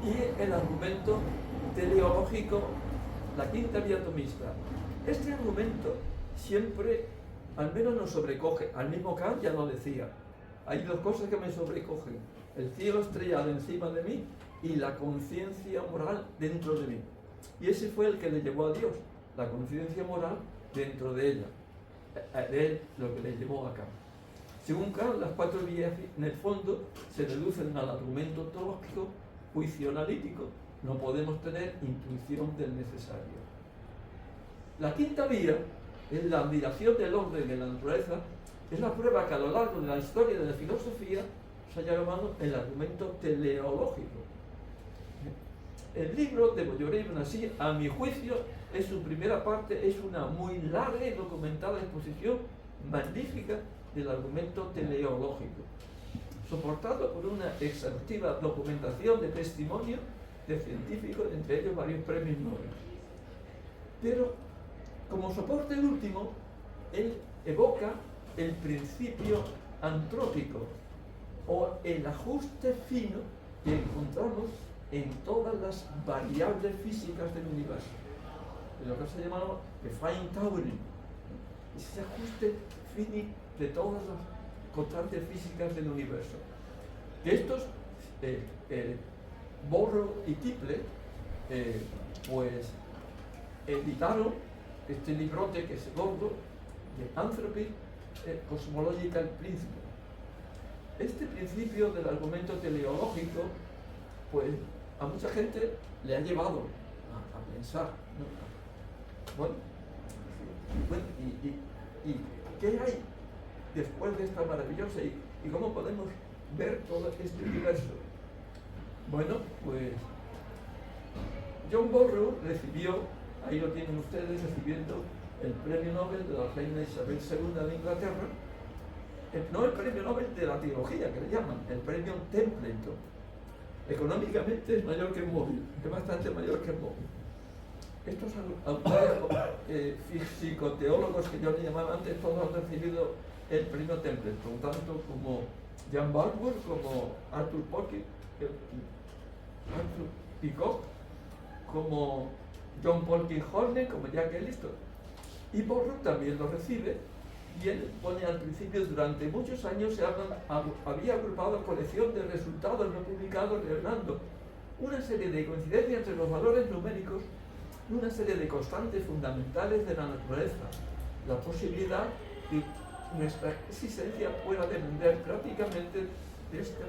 Y el argumento teleológico, la quinta vía tomista. Este argumento siempre, al menos nos sobrecoge. Al mismo Kant ya lo decía. Hay 2 cosas que me sobrecogen: el cielo estrellado encima de mí y la conciencia moral dentro de mí. Y ese fue el que le llevó a Dios, la conciencia moral dentro de ella. De él lo que le llevó a Kant. Según Kant, las 4 vías en el fondo se reducen al argumento ontológico, juicio analítico. No podemos tener intuición del necesario. La quinta vía es la admiración del orden de la naturaleza. Es la prueba que a lo largo de la historia de la filosofía se ha llamado el argumento teleológico. El libro de Bolloré y Benassi, a mi juicio, en su primera parte es una muy larga y documentada exposición magnífica del argumento teleológico. soportado por una exhaustiva documentación de testimonio de científicos, entre ellos varios premios Nobel. Pero, como soporte último, él evoca el principio antrópico, o el ajuste fino que encontramos en todas las variables físicas del universo. De lo que se llama el fine tuning, ese ajuste fino de todas las constantes físicas del universo. De estos, Borrow y Tipler, pues editaron este librote que es gordo, de Anthropic Cosmological Principle. Este principio del argumento teleológico, pues a mucha gente le ha llevado a pensar, ¿no? Bueno, ¿y qué hay después de esta maravillosa y cómo podemos ver todo este universo? Bueno, pues John Borrow recibió, ahí lo tienen ustedes, recibiendo el premio Nobel de la reina Isabel II de Inglaterra, no el premio Nobel de la teología, que le llaman, el premio Templeton. Económicamente es mayor que el móvil, es bastante mayor que el móvil. Estos autores psicoteólogos que yo le llamaba antes, todos han recibido el premio Templeton, tanto como Jan Barbour, como Arthur Peacock, como John Polkin Horne, como Jack Elliston. Y Borrow también lo recibe, y él pone al principio: durante muchos años había agrupado colección de resultados no publicados, revelando una serie de coincidencias entre los valores numéricos y una serie de constantes fundamentales de la naturaleza. La posibilidad de que nuestra existencia pueda depender prácticamente de estas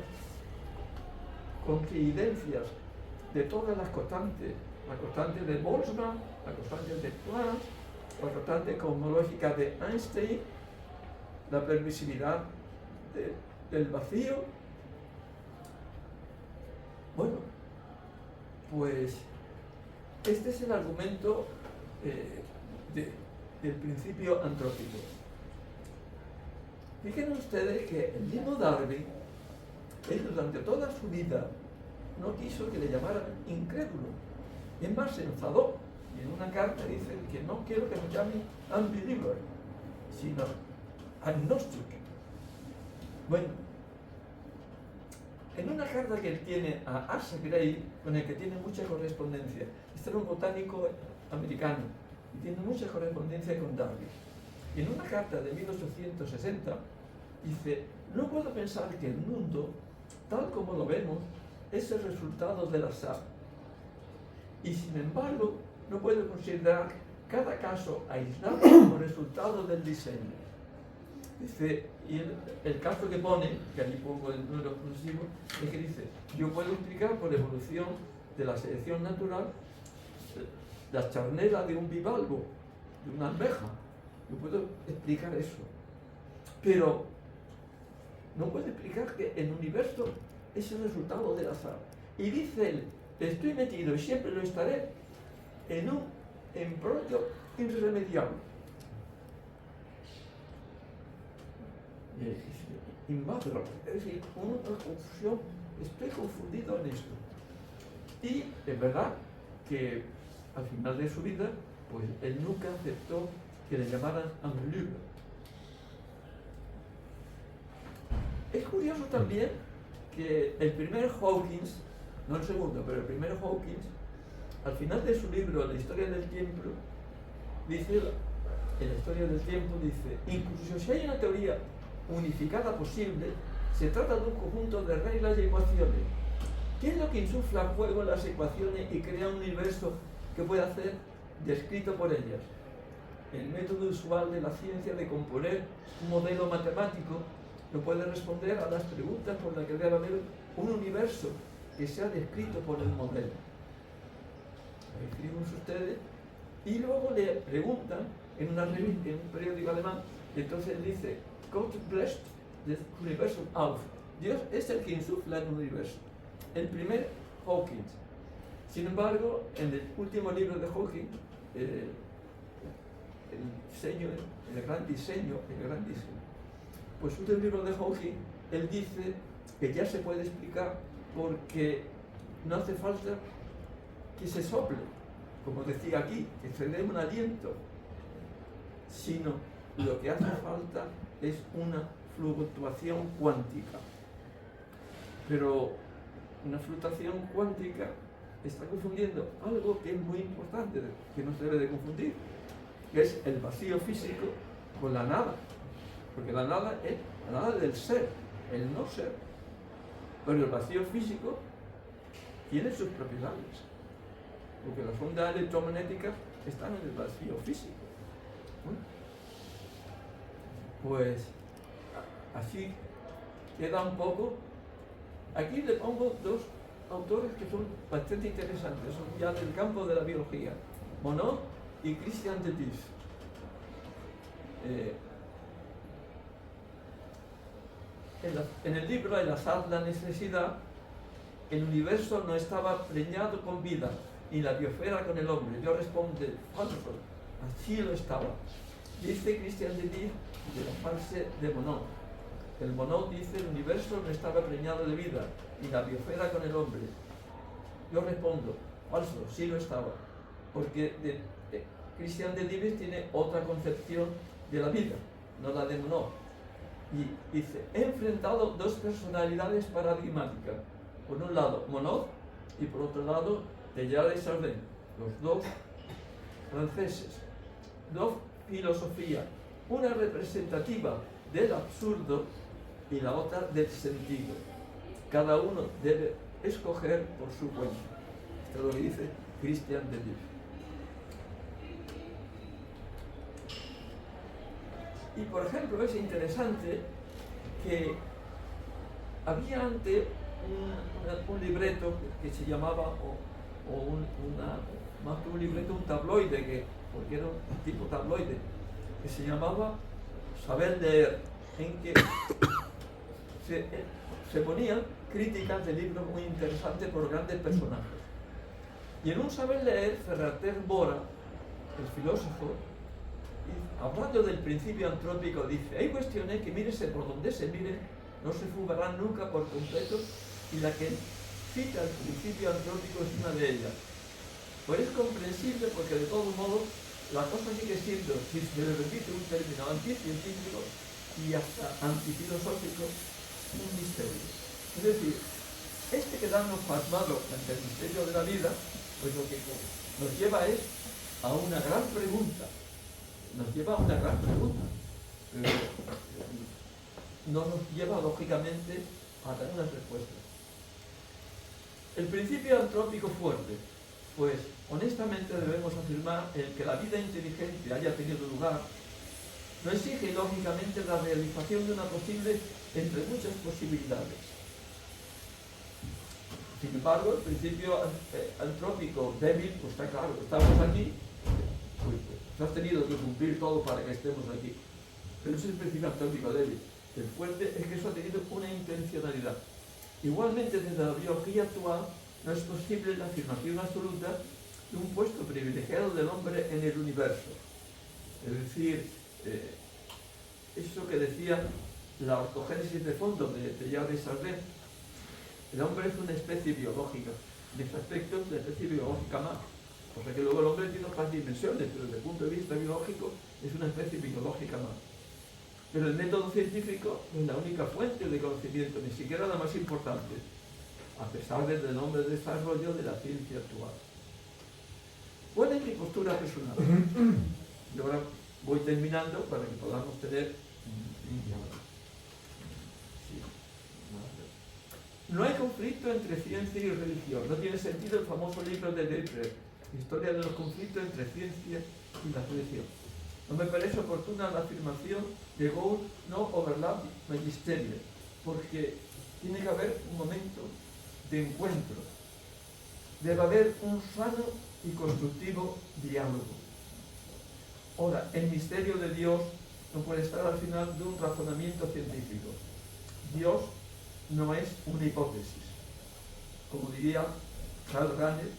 coincidencias de todas las constantes: la constante de Boltzmann, la constante de Planck, la constante cosmológica de Einstein, la permisividad del vacío. Bueno, pues este es el argumento del principio antrópico. Fíjense ustedes que el mismo Darwin, él durante toda su vida no quiso que le llamaran incrédulo. Es más, se enfadó y en una carta dice que no quiero que me llamen unbeliever, sino agnóstico. Bueno, en una carta que él tiene a Asa Gray, con el que tiene mucha correspondencia, este era un botánico americano y tiene mucha correspondencia con Darwin. Y en una carta de 1860 dice: no puedo pensar que el mundo, tal como lo vemos, es el resultado del azar. Y sin embargo, no puedo considerar cada caso aislado como resultado del diseño. Dice, y el caso que pone, que allí pongo el número exclusivo, es que dice: yo puedo explicar por evolución de la selección natural la charnela de un bivalvo, de una almeja. Yo puedo explicar eso. Pero no puedo explicar que el universo es el resultado del azar. Y dice él: estoy metido y siempre lo estaré en un embrollo irremediable. Es decir, una confusión, estoy confundido en esto. Y es verdad que al final de su vida, pues él nunca aceptó que le llamaran unbeliever. Es curioso también que el primer Hawkins, no el segundo, pero el primer Hawkins, al final de su libro La historia del tiempo, dice, en la historia del tiempo dice: incluso si hay una teoría unificada posible, se trata de un conjunto de reglas y ecuaciones. ¿Qué es lo que insufla fuego en las ecuaciones y crea un universo que pueda ser descrito por ellas? El método usual de la ciencia de componer un modelo matemático no puede responder a las preguntas por las que debe haber un universo que sea descrito por el modelo. Lo escriben ustedes y luego le preguntan en una revista, en un periódico alemán, y entonces él dice: Gott blessed the universum auf. Dios es el que insufla el universo. El primer Hawkins. Sin embargo, en el último libro de Hawking, el gran diseño, pues último libro de Hawking, él dice que ya se puede explicar porque no hace falta que se sople, como decía aquí, que se dé un aliento, sino lo que hace falta es una fluctuación cuántica. Pero una fluctuación cuántica está confundiendo algo que es muy importante, que no se debe de confundir, que es el vacío físico con la nada. Porque la nada es la nada del ser, el no ser. Pero el vacío físico tiene sus propiedades. Porque las ondas electromagnéticas están en el vacío físico. Pues así queda un poco. Aquí le pongo dos autores que son bastante interesantes, son ya del campo de la biología, Monod y Christian de Dief. En el libro El azar, la necesidad, el universo no estaba preñado con vida, ni la biosfera con el hombre. Yo respondo, falso, así lo estaba. Dice Christian de Dief de la fase de Monod. El Monod dice, el universo no estaba preñado de vida, ni la biosfera con el hombre. Yo respondo, falso, sí lo estaba. Porque Christian de Dief tiene otra concepción de la vida, no la de Monod. Y dice, he enfrentado dos personalidades paradigmáticas. Por un lado, Monod, y por otro lado, Teilhard de Chardin, los dos franceses. Dos filosofías, una representativa del absurdo y la otra del sentido. Cada uno debe escoger por su cuenta. Esto es lo que dice Christian de Dief. Y por ejemplo, es interesante que había antes un libreto que se llamaba, más que un libreto, un tabloide, porque era un tipo tabloide, que se llamaba Saber Leer, en que se ponían críticas de libros muy interesantes por grandes personajes. Y en un Saber Leer, Ferrater Bora, el filósofo, hablando del principio antrópico, dice, hay cuestiones que mírese por donde se mire, no se fugarán nunca por completo, y la que cita el principio antrópico es una de ellas. Pues es comprensible porque de todos modos la cosa sigue siendo, si se le repite un término anticientífico y hasta antifilosófico, un misterio. Es decir, quedarnos pasmados ante el misterio de la vida, pues lo que nos lleva es a una gran pregunta. Nos lleva a una gran pregunta, pero no nos lleva lógicamente a dar una respuesta. El principio antrópico fuerte, pues honestamente debemos afirmar que la vida inteligente haya tenido lugar, no exige lógicamente la realización de una posible entre muchas posibilidades. Sin embargo, el principio antrópico débil, pues está claro, estamos aquí, pues has tenido que cumplir todo para que estemos aquí. Pero ese es el principio antrópico débil. El fuerte es que eso ha tenido una intencionalidad. Igualmente, desde la biología actual, no es posible la afirmación absoluta de un puesto privilegiado del hombre en el universo. Es decir, eso que decía la ortogénesis de fondo de Teilhard de Chardin. El hombre es una especie biológica. En ese aspecto es una especie biológica más. O sea que luego el hombre tiene otras dimensiones, pero desde el punto de vista biológico es una especie biológica más. Pero el método científico no es la única fuente de conocimiento, ni siquiera la más importante, a pesar del enorme desarrollo de la ciencia actual. ¿Cuál es mi postura personal? Y ahora voy terminando para que podamos tener... No hay conflicto entre ciencia y religión. No tiene sentido el famoso libro de Deprez, Historia de los conflictos entre ciencia y la religión. No me parece oportuna la afirmación de Gould no overlap magisterio, porque tiene que haber un momento de encuentro. Debe haber un sano y constructivo diálogo. Ahora, el misterio de Dios no puede estar al final de un razonamiento científico. Dios no es una hipótesis. Como diría Karl Rahner,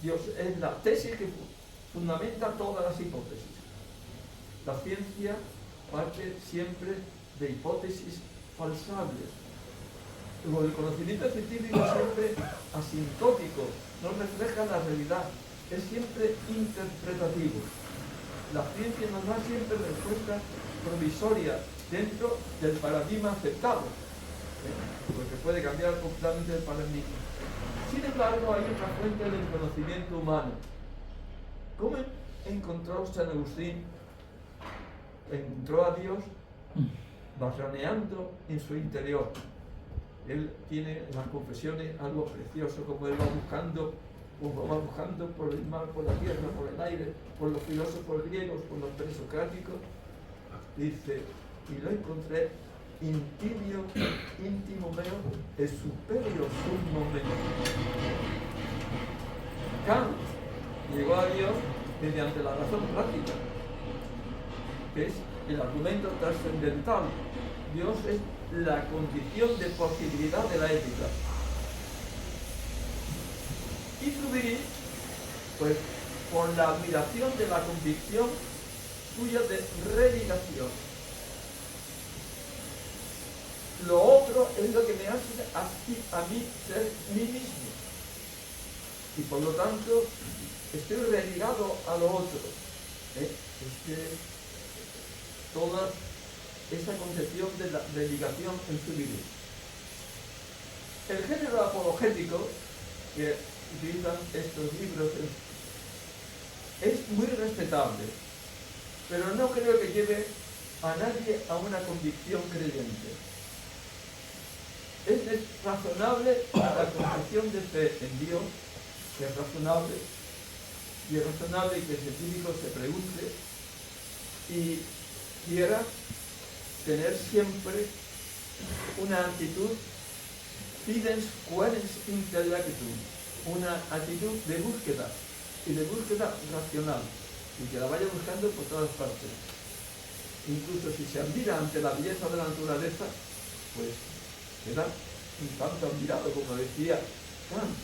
Dios es la tesis que fundamenta todas las hipótesis. La ciencia parte siempre de hipótesis falsables, Luego, el conocimiento científico es siempre asintótico, no refleja la realidad, es siempre interpretativo. La ciencia nos da siempre respuestas provisorias dentro del paradigma aceptado, porque puede cambiar completamente el paradigma. Sin embargo, hay otra fuente del conocimiento humano. ¿Cómo encontró San Agustín? Encontró a Dios barraneando en su interior. Él tiene en las confesiones algo precioso, como él va buscando por el mar, por la tierra, por el aire, por los filósofos griegos, por los presocráticos. Dice, y lo encontré intimio, íntimo meo, e superior sumo meo. Kant llegó a Dios mediante la razón práctica, que es el argumento trascendental. Dios es la condición de posibilidad de la ética. Y Zubiri, pues, por la admiración de la convicción suya de religación. Lo otro es lo que me hace a mí ser mí mismo. Y por lo tanto, estoy religado a lo otro. Toda esa concepción de la religación en su vida. El género apologético que utilizan estos libros es muy respetable, pero no creo que lleve a nadie a una convicción creyente. Es razonable la concepción de fe en Dios, que es razonable, y es razonable que el científico se pregunte y quiera tener siempre una actitud fidens querens intellectum, una actitud de búsqueda y de búsqueda racional, y que la vaya buscando por todas partes. Incluso si se admira ante la belleza de la naturaleza, pues queda un tanto admirado, como decía Kant.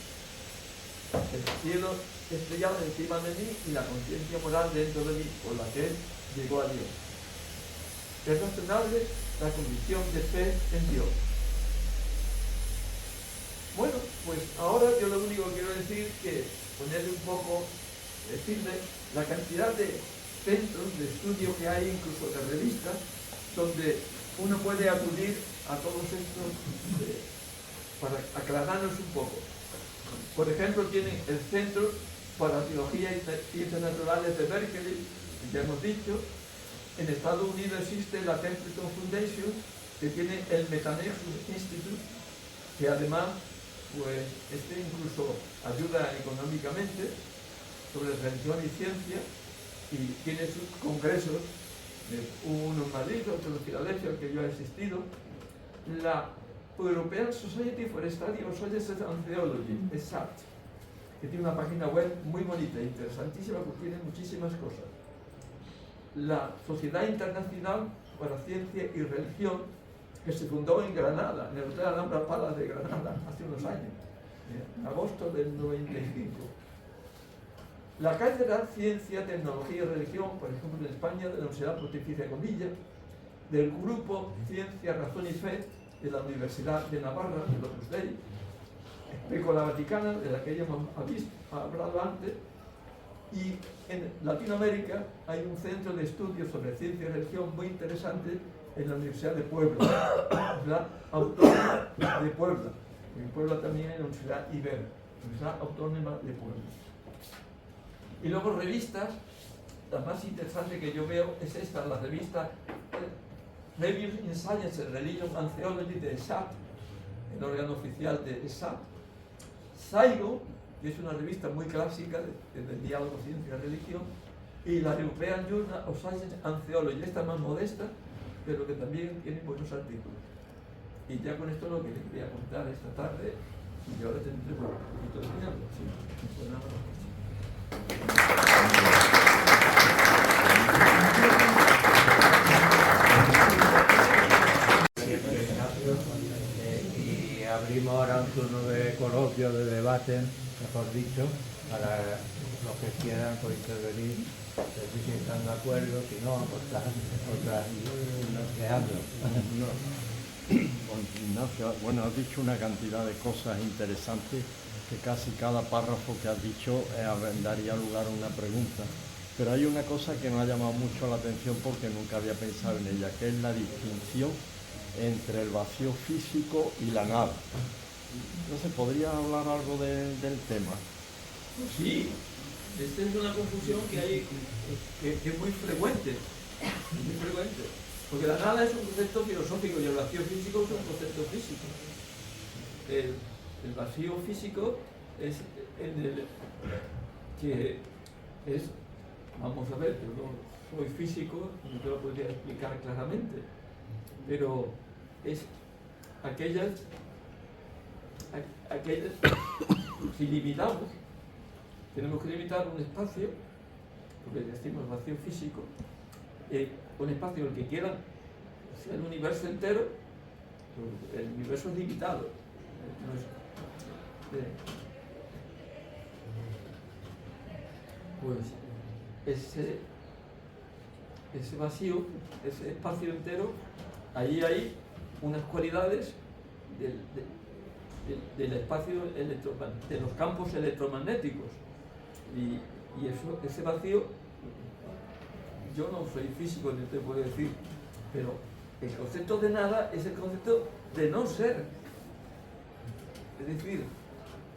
El cielo estrellado encima de mí y la conciencia moral dentro de mí, por la que él llegó a Dios. Es razonable la convicción de fe en Dios. Bueno, pues ahora yo lo único que quiero decir es que ponerle un poco, decirle la cantidad de centros de estudio que hay, incluso de revistas, donde uno puede acudir a todos estos para aclararnos un poco. Por ejemplo, tienen el Centro para Biología y Ciencias Naturales de Berkeley, ya hemos dicho. En Estados Unidos existe la Templeton Foundation, que tiene el Metanexus Institute, que además, pues, incluso ayuda económicamente sobre religión y ciencia, y tiene sus congresos, uno en Madrid, otro en Filadelfia, al que yo he asistido. La European Society for Study of Sciences and Theology, ESAT, que tiene una página web muy bonita, interesantísima, porque tiene muchísimas cosas. La Sociedad Internacional para Ciencia y Religión, que se fundó en Granada, en el Hotel Alhambra Palace de Granada, hace unos años, en agosto del 95. La Cátedra Ciencia, Tecnología y Religión, por ejemplo, en España, de la Universidad Pontificia de Comillas, del Grupo Ciencia, Razón y Fe, de la Universidad de Navarra, del Opus Dei, Especola Vaticana, de la que ya hemos hablado antes, y en Latinoamérica hay un centro de estudios sobre ciencia y religión muy interesante en la Universidad de Puebla, la Universidad Autónoma de Puebla. En Puebla también hay la Universidad Ibero, Universidad Autónoma de Puebla. Y luego revistas, la más interesante que yo veo es esta, la revista Reviews in Science, Religion and Theology de ESAT, el órgano oficial de ESAT. Saigo, que es una revista muy clásica del diálogo ciencia y religión, y la European Journal of Science and Theology, esta más modesta, pero que también tiene buenos artículos. Y ya con esto es lo que les quería contar esta tarde, y ahora tendré un poquito de tiempo. Sí, pues nada más. Y abrimos ahora un turno de coloquio, de debate, mejor dicho, para los que quieran pues, intervenir, si están de acuerdo, si no, pues están otras quejando. Ignacio, bueno, has dicho una cantidad de cosas interesantes que casi cada párrafo que has dicho daría lugar a una pregunta. Pero hay una cosa que me ha llamado mucho la atención porque nunca había pensado en ella, que es la distinción entre el vacío físico y la nada. Entonces, ¿podrías hablar algo del tema? Sí, esta es una confusión que hay, que es muy frecuente, porque la nada es un concepto filosófico y el vacío físico es un concepto físico. El vacío físico es que es, vamos a ver, yo no soy físico, no te lo podría explicar claramente, pero es aquellas si limitamos, tenemos que limitar un espacio, porque decimos vacío físico, un espacio en el que quieran, sea el universo entero, el universo es limitado. Pues ese vacío, ese espacio entero, ahí hay unas cualidades del espacio de los campos electromagnéticos y ese vacío, yo no soy físico ni te puedo decir, pero el concepto de nada es el concepto de no ser, es decir,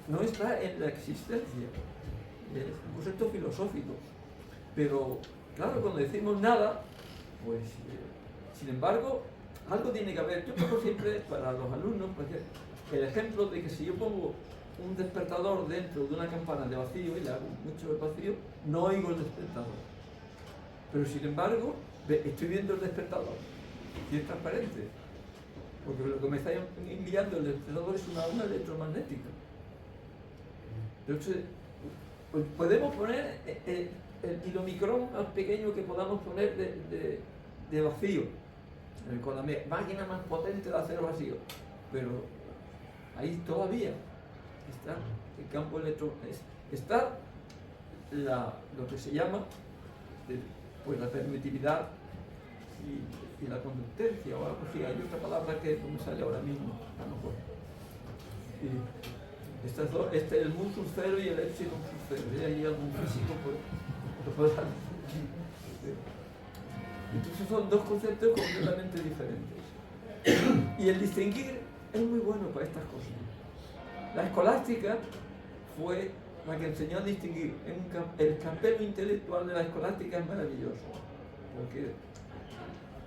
no está en la existencia, es un concepto filosófico, pero claro, cuando decimos nada, pues sin embargo algo tiene que haber. Yo pongo siempre para los alumnos el ejemplo de que si yo pongo un despertador dentro de una campana de vacío y le hago mucho vacío, no oigo el despertador. Pero sin embargo, estoy viendo el despertador y es transparente. Porque lo que me está enviando el despertador es una onda electromagnética. Entonces, pues podemos poner el kilomicrón más pequeño que podamos poner de vacío, con la máquina más potente de hacer vacío. Pero ahí todavía está el campo electromagnético, está lo que se llama pues la permitividad y la conductencia o algo así. Hay otra palabra que no me sale ahora mismo, a lo mejor. El mu sub cero y el epsilon sub cero. Y hay algún físico que puede dar. Entonces son dos conceptos completamente diferentes. Y el distinguir es muy bueno para estas cosas. La escolástica fue la que enseñó a distinguir. El campero intelectual de la escolástica es maravilloso, porque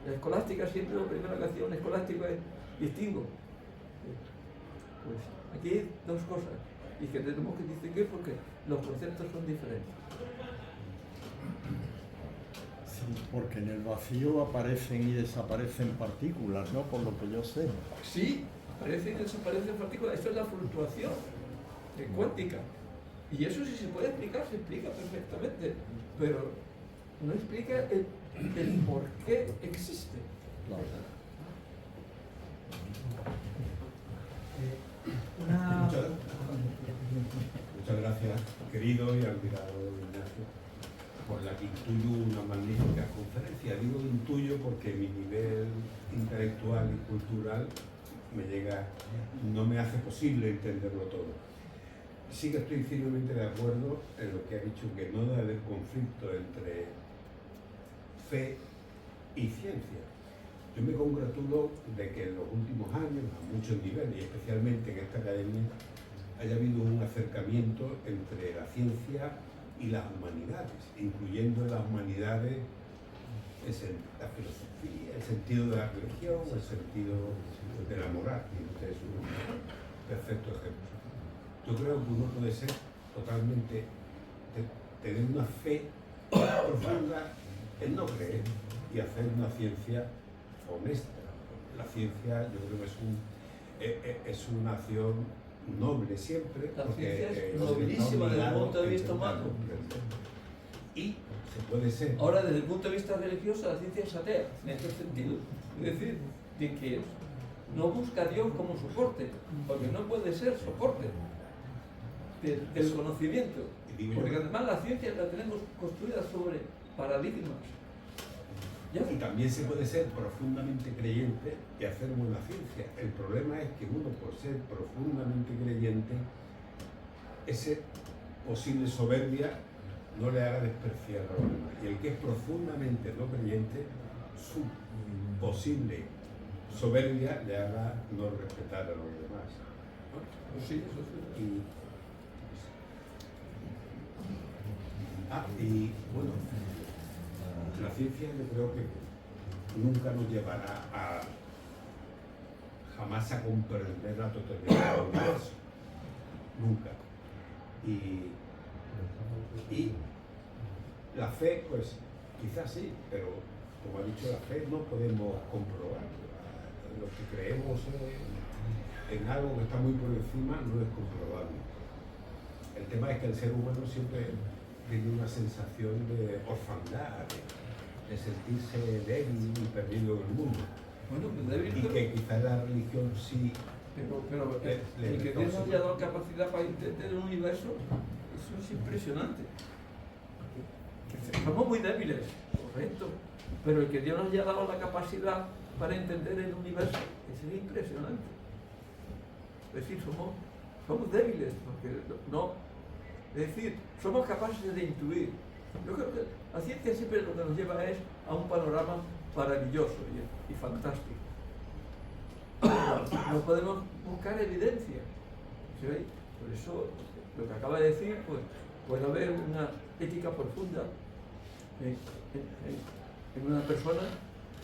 la escolástica siempre lo primero que hacía un escolástico es distingo. Pues aquí hay dos cosas y que tenemos que distinguir porque los conceptos son diferentes. Sí, porque en el vacío aparecen y desaparecen partículas, ¿no? Por lo que yo sé. Sí, aparecen y desaparecen partículas. Esto es la fluctuación cuántica. Y eso si se puede explicar, se explica perfectamente. Pero no explica el por qué existe. Claro. Muchas gracias, querido y admirado Ignacio, por la que intuyo una magnífica conferencia. Digo intuyo porque mi nivel intelectual y cultural no me hace posible entenderlo todo. Sí que estoy firmemente de acuerdo en lo que ha dicho, que no debe haber conflicto entre fe y ciencia. Yo me congratulo de que en los últimos años, a muchos niveles, y especialmente en esta academia, haya habido un acercamiento entre la ciencia y las humanidades, incluyendo en las humanidades la filosofía, el sentido de la religión, el sentido de la moral, y usted es un perfecto ejemplo. Yo creo que uno puede ser totalmente, tener una fe profunda en no creer y hacer una ciencia honesta. La ciencia, yo creo que es una acción noble siempre. La porque ciencia es nobilísima desde el punto de vista humano. Y se puede ser. Ahora, desde el punto de vista religioso, la ciencia es atea, en este sentido. Es decir, de que no busca a Dios como soporte, porque no puede ser soporte del conocimiento. Porque además la ciencia la tenemos construida sobre paradigmas. Y también se puede ser profundamente creyente y hacer buena ciencia. El problema es que uno, por ser profundamente creyente, esa posible soberbia no le haga despreciar a los demás. Y el que es profundamente no creyente, su posible soberbia le haga no respetar a los demás. Sí, eso sí. Y bueno, la ciencia yo creo que nunca nos llevará jamás a comprender la totalidad del universo. Nunca. Y la fe, pues quizás sí, pero como ha dicho, la fe no podemos comprobar. Lo que creemos en algo que está muy por encima no es comprobable. El tema es que el ser humano siempre tiene una sensación de orfandad, de sentirse débil y perdido en el mundo. Bueno, débil, Y que quizás la religión sí. Pero el que Dios nos haya dado capacidad para entender el universo, eso es impresionante. Somos muy débiles, correcto, pero el que Dios nos haya dado la capacidad para entender el universo, eso es impresionante. Es decir, somos débiles, porque no, es decir, somos capaces de intuir. Yo creo que la ciencia siempre lo que nos lleva es a un panorama maravilloso y fantástico. No podemos buscar evidencia. ¿Sí veis? Por eso, lo que acaba de decir, pues puede haber una ética profunda en una persona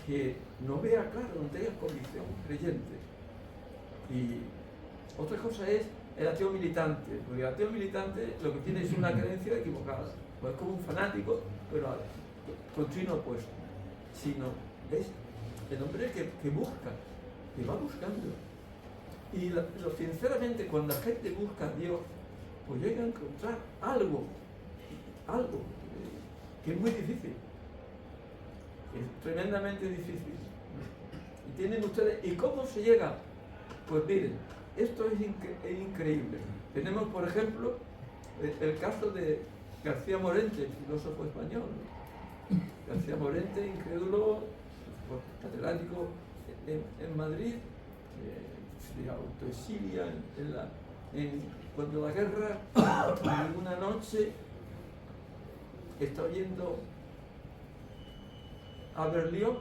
que no vea claro, no tenga convicción creyente. Y otra cosa es el ateo militante, porque el ateo militante lo que tiene es una creencia equivocada. Pues es como un fanático, pero con signo opuesto. Sino es el hombre que busca, que va buscando. Y sinceramente, cuando la gente busca a Dios, pues llega a encontrar algo que es muy difícil. Es tremendamente difícil. Y tienen ustedes, ¿y cómo se llega? Pues miren, esto es increíble. Tenemos, por ejemplo, el caso de García Morente, el filósofo español. García Morente, incrédulo, catedrático en Madrid, se autoexilia cuando la guerra, en una noche, está oyendo a Berlioz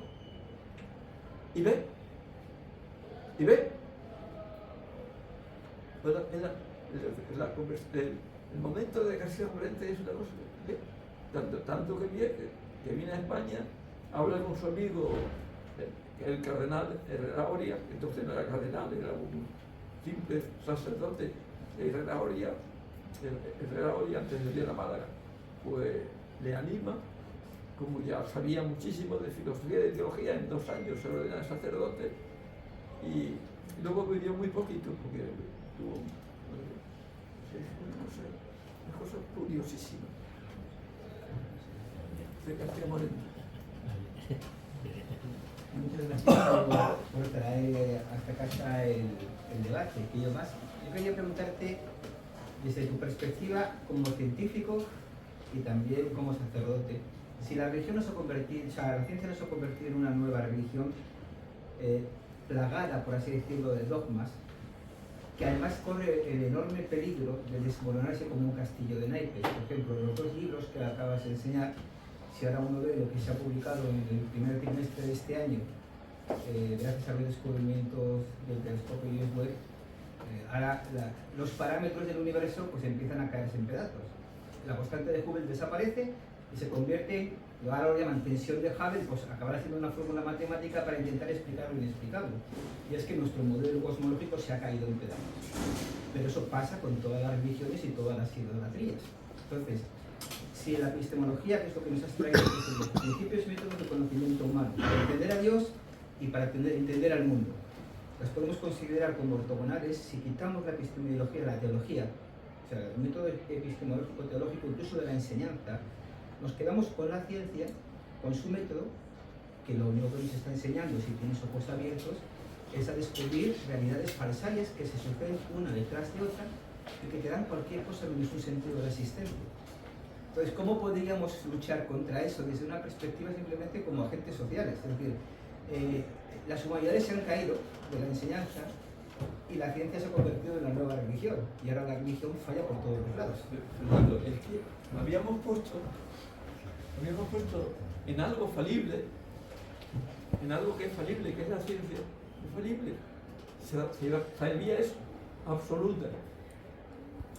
y ve. El momento de García Morente es una cosa que ve, tanto que viene a España, habla con su amigo, el cardenal Herrera Oria, entonces no era cardenal, era un simple sacerdote de Herrera Oria, antes de ir a Málaga, pues le anima, como ya sabía muchísimo de filosofía y de teología, en 2 años se ordena sacerdote y luego vivió muy poquito porque tuvo una cosa curiosísima de García Moreno. Muchas gracias por traer hasta casa el debate. Yo quería preguntarte, desde tu perspectiva como científico y también como sacerdote, si la religión la ciencia nos ha convertido en una nueva religión plagada, por así decirlo, de dogmas, que además corre el enorme peligro de desmoronarse como un castillo de naipes. Por ejemplo, los 2 libros que acabas de enseñar, si ahora uno ve lo que se ha publicado en el primer trimestre de este año, gracias a los descubrimientos del telescopio James Webb, ahora los parámetros del universo pues empiezan a caerse en pedazos. La constante de Hubble desaparece y se convierte, ahora lo llaman tensión de Hubble, pues acabará haciendo una fórmula matemática para intentar explicar lo inexplicable. Y es que nuestro modelo cosmológico se ha caído en pedazos. Pero eso pasa con todas las religiones y todas las idolatrías. Entonces, si la epistemología, que es lo que nos has traído, es los principios y métodos de conocimiento humano, para entender a Dios y para entender al mundo, las podemos considerar como ortogonales si quitamos la epistemología de la teología, o sea, el método epistemológico teológico, incluso de la enseñanza, nos quedamos con la ciencia, con su método, que lo único que nos está enseñando, si tienes ojos abiertos, es a descubrir realidades falsarias que se suceden una detrás de otra y que te dan cualquier cosa menos un sentido de la existencia. Entonces, ¿cómo podríamos luchar contra eso desde una perspectiva simplemente como agentes sociales? Es decir, las humanidades se han caído de la enseñanza y la ciencia se ha convertido en la nueva religión, y ahora la religión falla por todos los lados. Fernando, es que habíamos puesto en algo falible, en algo que es falible, que es la ciencia, es falible. Salía es absoluta.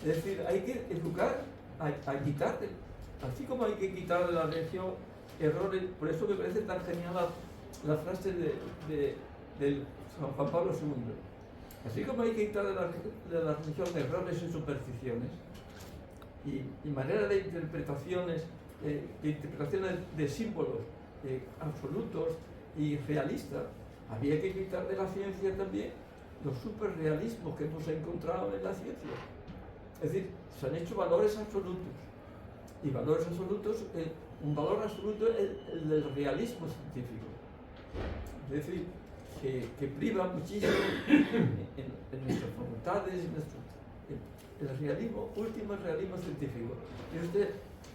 Es decir, hay que educar a quitar, así como hay que quitar de la religión errores. Por eso me parece tan genial la frase de San Juan Pablo II. Así como hay que quitar de la religión errores y supersticiones y maneras de interpretaciones de símbolos absolutos y realistas, había que quitar de la ciencia también los superrealismos que hemos encontrado en la ciencia. Es decir, se han hecho valores absolutos. Y valores absolutos, un valor absoluto es el del realismo científico. Es decir, que priva muchísimo en nuestras facultades, el realismo, último el realismo científico. Y usted,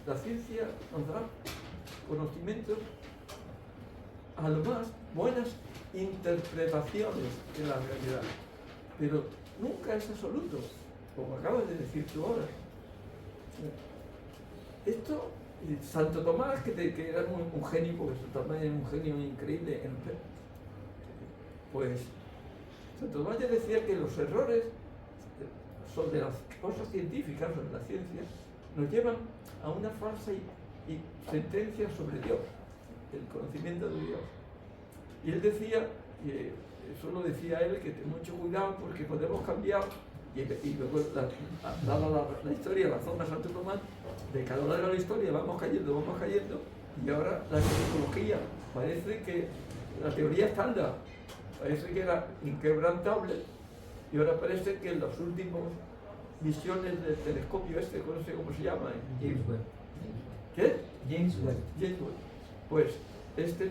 la ciencia nos da conocimientos, a lo más buenas interpretaciones de la realidad, pero nunca es absoluto, como acabas de decir tú ahora. Esto, Santo Tomás, que era un genio, porque Santo Tomás era un genio increíble, pues Santo Tomás ya decía que los errores sobre las cosas científicas, sobre la ciencia, nos llevan a una falsa y sentencia sobre Dios, el conocimiento de Dios. Y él decía, que eso lo decía él, que ten mucho cuidado porque podemos cambiar, y luego dada la historia, la zona de Santo Tomás, de cada lado de la historia vamos cayendo, y ahora la psicología parece que la teoría estándar parece que era inquebrantable, y ahora parece que en las últimas misiones del telescopio no sé cómo se llama. James Webb. ¿Qué? James Webb. James Webb. Pues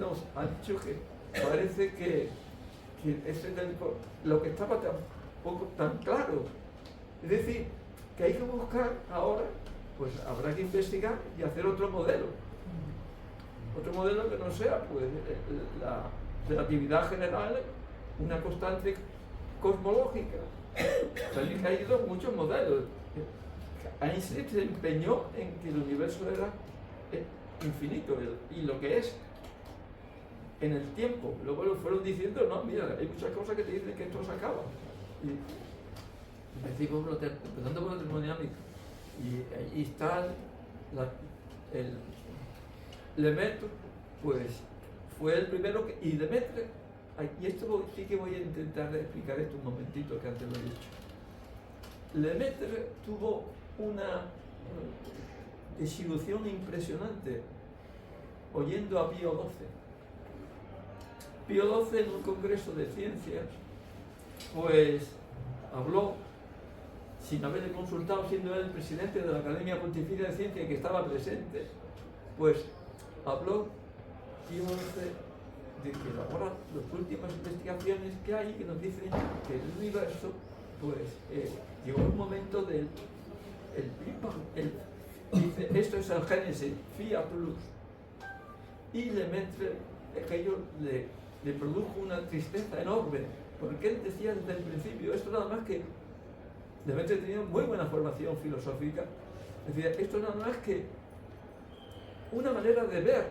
nos ha dicho que parece que lo que estaba tampoco tan claro. Es decir, que hay que buscar ahora, pues habrá que investigar y hacer otro modelo. Otro modelo que no sea pues la relatividad general, una constante cosmológica. Se han caído muchos modelos. Einstein se empeñó en que el universo era infinito, y lo que es en el tiempo. Luego lo fueron diciendo, no, mira, hay muchas cosas que te dicen que esto se acaba. Y empezando por la termodinámica. Y ahí está Lemaitre, pues fue el primero que... Y Lemaitre, y esto sí que voy a intentar explicar esto un momentito, que antes lo he dicho. Lemaitre tuvo una desilusión impresionante oyendo a Pío XII. Pío XII en un congreso de ciencias, pues habló, sin haberle consultado, siendo él el presidente de la Academia Pontificia de Ciencia que estaba presente, pues habló Pío XII de que ahora las últimas investigaciones que hay que nos dicen que el universo, pues llegó un momento del Big Bang. Dice, esto es el Génesis, fiat lux. Y Lemaitre, aquello le produjo una tristeza enorme, porque él decía desde el principio, esto nada más que... Lemaitre tenía muy buena formación filosófica, decía, esto nada más que una manera de ver,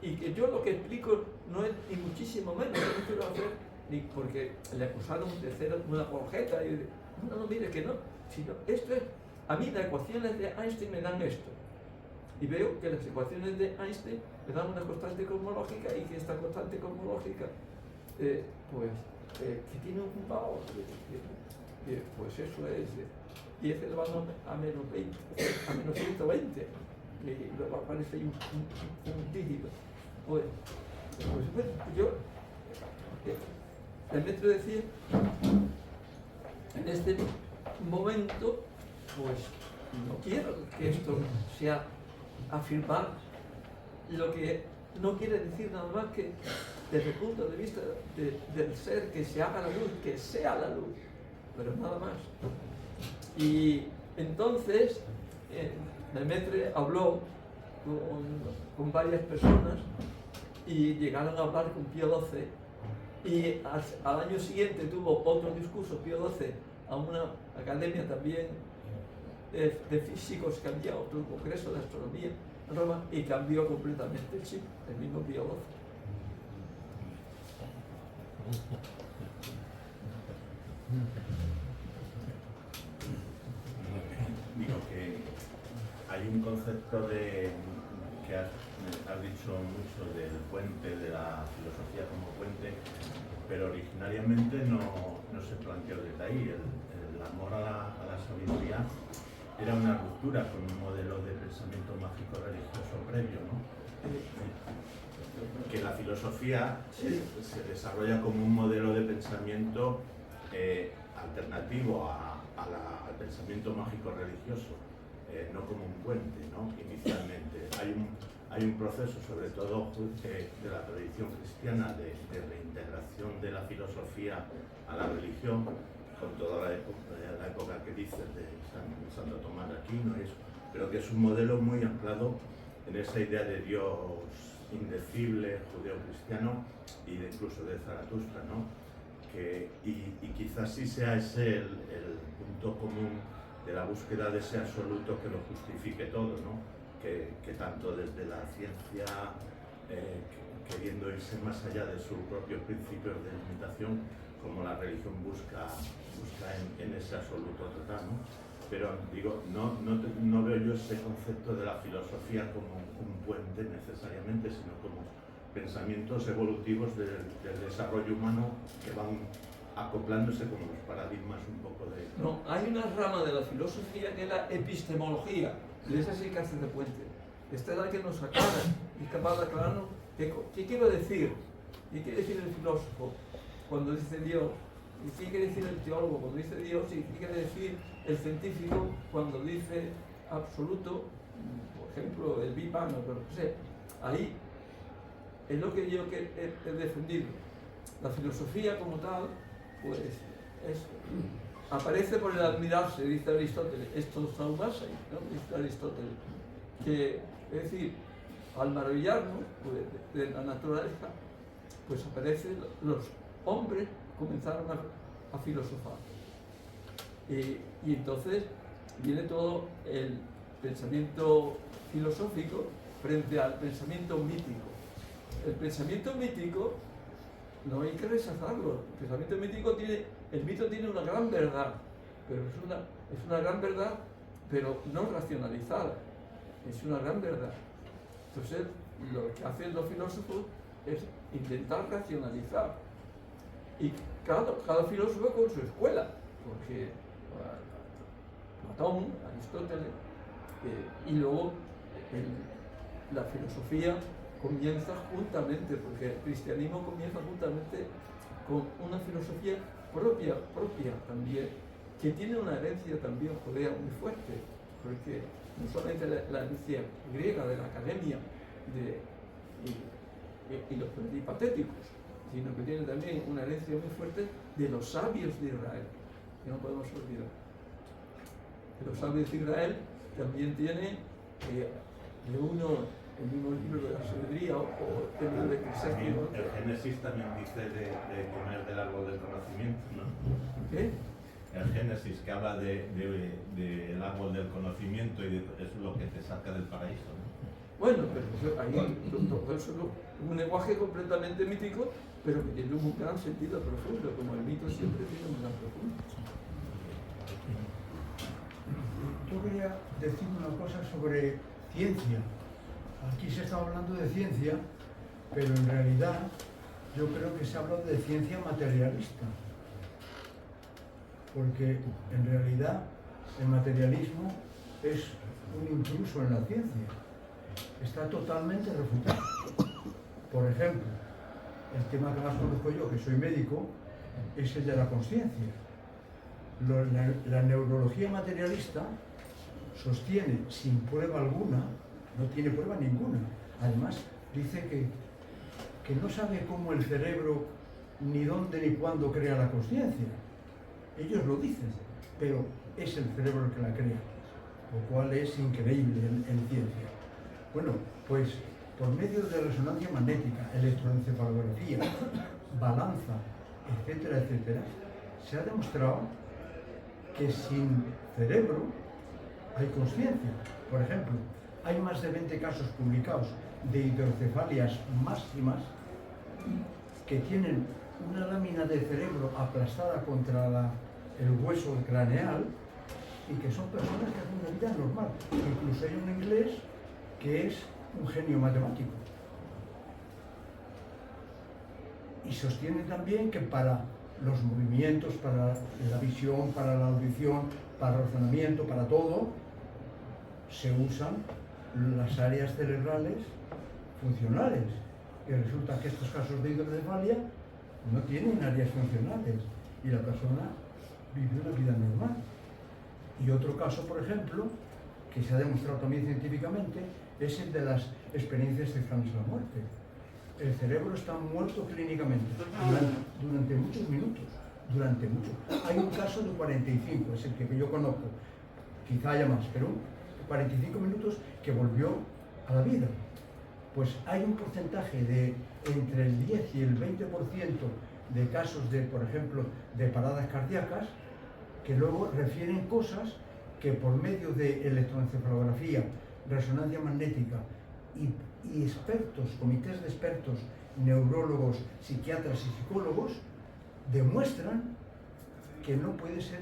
y que yo lo que explico no es ni muchísimo menos, no quiero hacer, ni porque le acusaron de ser una apologeta, y no, mire que no, sino esto es, a mí las ecuaciones de Einstein me dan esto, y veo que las ecuaciones de Einstein me dan una constante cosmológica, y que esta constante cosmológica, que tiene un valor, pues eso es 10 elevado a menos 20, a menos 120, y luego aparece ahí un dígito. Pues yo, el maestro decía, en este momento, pues no quiero que esto sea afirmar lo que no quiere decir nada más que desde el punto de vista del ser, que se haga la luz, que sea la luz, pero nada más. Y entonces Lemaitre habló con varias personas y llegaron a hablar con Pío XII, y al año siguiente tuvo otro discurso Pío XII a una academia también de físicos, que había otro congreso de astronomía en Roma, y cambió completamente el chip, el mismo Pío XII. Digo que hay un concepto que has dicho mucho del puente, de la filosofía como puente, pero originariamente no se planteó desde ahí. El amor a la sabiduría era una ruptura con un modelo de pensamiento mágico religioso previo, ¿no? Que la filosofía se desarrolla como un modelo de pensamiento alternativo al pensamiento mágico religioso, no como un puente, ¿no? Inicialmente. Hay un proceso, sobre todo de la tradición cristiana, de reintegración de la filosofía a la religión, con toda la época que dices de Santo Tomás de Aquino, pero que es un modelo muy anclado en esa idea de Dios indecible, judeo-cristiano, y incluso de Zaratustra, ¿no? Y quizás sí sea ese el punto común de la búsqueda de ese absoluto que lo justifique todo, ¿no? Que tanto desde la ciencia, queriendo irse más allá de sus propios principios de limitación, como la religión busca en ese absoluto total, ¿no? Pero digo, no veo yo ese concepto de la filosofía como un puente necesariamente, sino como pensamientos evolutivos del desarrollo humano que van acoplándose como los paradigmas un poco de... No, hay una rama de la filosofía que es la epistemología, y esa sí que hace de puente. Esta es la que nos aclara, y es capaz de aclararnos qué quiero decir, qué quiere decir el filósofo cuando dice Dios, y qué quiere decir el teólogo cuando dice Dios, y qué quiere decir el científico cuando dice absoluto, por ejemplo, el Big Bang o lo que sea. Ahí es lo que yo he defendido. La filosofía como tal, pues, aparece por el admirarse, dice Aristóteles, esto saumase, ¿no? Dice Aristóteles, que es decir, al maravillarnos pues, de la naturaleza, pues aparecen los hombres, comenzaron a filosofar. Y entonces viene todo el pensamiento filosófico frente al pensamiento mítico. El pensamiento mítico no hay que rechazarlo. El pensamiento mítico el mito tiene una gran verdad, pero es una gran verdad, pero no racionalizada. Es una gran verdad. Entonces, lo que hacen los filósofos es intentar racionalizar. Y cada filósofo con su escuela, porque Platón, Aristóteles, y luego la filosofía comienza juntamente, porque el cristianismo comienza juntamente con una filosofía propia también, que tiene una herencia también judea muy fuerte, porque no solamente la herencia griega de la academia y los peripatéticos, sino que tiene también una herencia muy fuerte de los sabios de Israel, que no podemos olvidar. Los sabios de Israel también tienen de uno el mismo libro de la sabiduría o el libro de Crisóstomo. El Génesis también dice de comer del árbol del conocimiento, ¿no? ¿Qué? El Génesis, que habla del árbol del conocimiento y es lo que te saca del paraíso, ¿no? Bueno, pero ahí todo eso es un lenguaje completamente mítico, pero que tiene un gran sentido profundo, como el mito siempre tiene un gran profundo. Yo quería decir una cosa sobre ciencia. Aquí se está hablando de ciencia, pero en realidad yo creo que se habla de ciencia materialista. Porque en realidad el materialismo es un intruso en la ciencia. Está totalmente refutado. Por ejemplo, el tema que más conozco yo, que soy médico, es el de la consciencia. La neurología materialista sostiene sin prueba alguna, no tiene prueba ninguna. Además, dice que no sabe cómo el cerebro, ni dónde ni cuándo crea la consciencia. Ellos lo dicen, pero es el cerebro el que la crea. lo cual es increíble en ciencia. Bueno, pues por medio de resonancia magnética, electroencefalografía, balanza, etcétera, etcétera, se ha demostrado que sin cerebro hay conciencia. Por ejemplo, hay más de 20 casos publicados de hidrocefalias máximas que tienen una lámina de cerebro aplastada contra el hueso craneal y que son personas que hacen una vida normal. Incluso hay un inglés que es un genio matemático. Y sostiene también que para los movimientos, para la visión, para la audición, para el razonamiento, para todo, se usan las áreas cerebrales funcionales. Y resulta que estos casos de hidrocefalia no tienen áreas funcionales y la persona vive una vida normal. Y otro caso, por ejemplo, que se ha demostrado también científicamente, es el de las experiencias cercanas a la muerte. El cerebro está muerto clínicamente durante muchos minutos, durante mucho. Hay un caso de 45, es el que yo conozco, quizá haya más, pero 45 minutos que volvió a la vida. Pues hay un porcentaje de entre el 10 y el 20% de casos de, por ejemplo, de paradas cardíacas, que luego refieren cosas que por medio de electroencefalografía, resonancia magnética y expertos, comités de expertos, neurólogos, psiquiatras y psicólogos, demuestran que no puede ser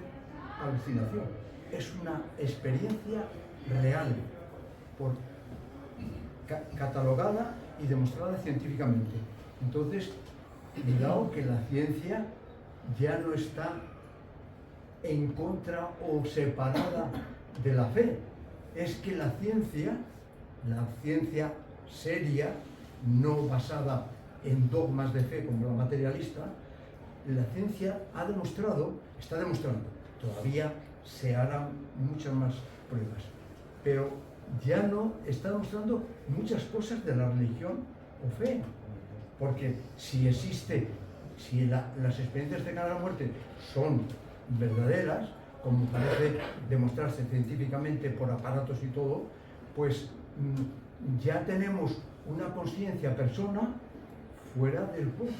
alucinación. Es una experiencia real, catalogada y demostrada científicamente. Entonces, cuidado que la ciencia ya no está en contra o separada de la fe. Es que la ciencia seria, no basada en dogmas de fe como la materialista, la ciencia está demostrando, todavía se harán muchas más pruebas, pero ya no está demostrando muchas cosas de la religión o fe, porque si las experiencias de cara a la muerte son verdaderas, como parece demostrarse científicamente por aparatos y todo, pues ya tenemos una conciencia persona fuera del cuerpo.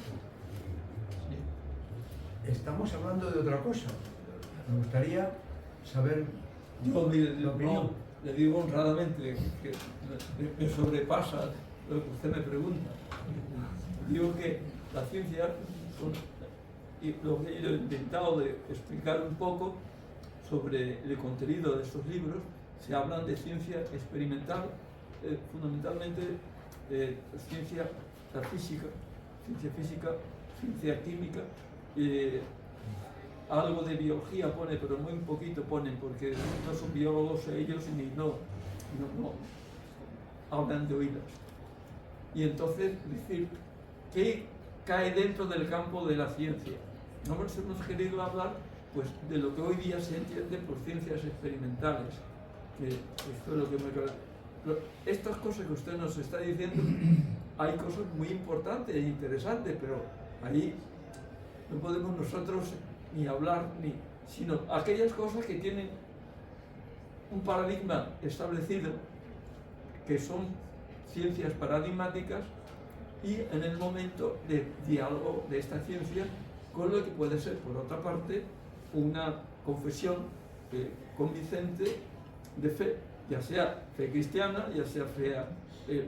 Estamos hablando de otra cosa. Me gustaría saber la opinión. Le digo honradamente que me sobrepasa lo que usted me pregunta. Digo que la ciencia, y lo que yo he intentado de explicar un poco sobre el contenido de estos libros, se hablan de ciencia experimental, fundamentalmente ciencia física, ciencia química, algo de biología pone, pero muy poquito ponen, porque no son biólogos ellos ni no hablan de oídas. Y entonces decir, ¿qué cae dentro del campo de la ciencia? No hemos querido hablar pues, de lo que hoy día se entiende por ciencias experimentales, que esto es lo que estas cosas que usted nos está diciendo, hay cosas muy importantes e interesantes, pero ahí no podemos nosotros ni hablar, sino aquellas cosas que tienen un paradigma establecido, que son ciencias paradigmáticas, y en el momento de diálogo de esta ciencia con lo que puede ser, por otra parte, una confesión convincente de fe, ya sea fe cristiana, ya sea fe,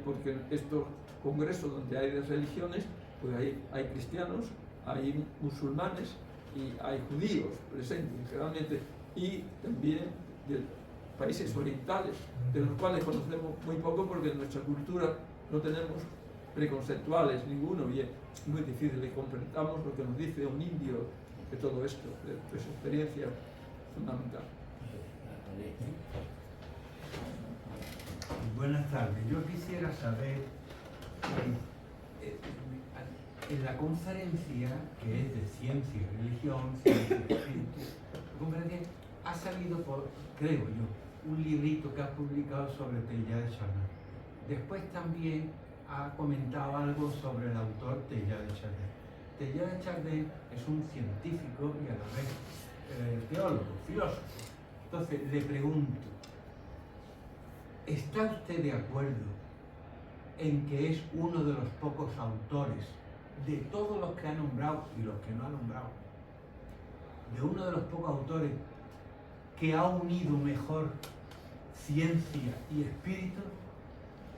porque en estos congresos donde hay de religiones, pues hay cristianos, hay musulmanes y hay judíos presentes generalmente, y también de países orientales, de los cuales conocemos muy poco porque en nuestra cultura no tenemos preconceptuales ninguno, y es muy difícil que comprendamos lo que nos dice un indio de todo esto, de su experiencia fundamental. Buenas tardes. Yo quisiera saber, en la conferencia, que es de ciencia y religión, ciencia y espíritu, la conferencia ha salido por, creo yo, un librito que ha publicado sobre Teilhard de Chardin. Después también ha comentado algo sobre el autor Teilhard de Chardin. Teilhard de Chardin es un científico y a la vez teólogo, filósofo. Entonces le pregunto, ¿está usted de acuerdo en que es uno de los pocos autores, de todos los que ha nombrado y los que no ha nombrado, de uno de los pocos autores que ha unido mejor ciencia y espíritu?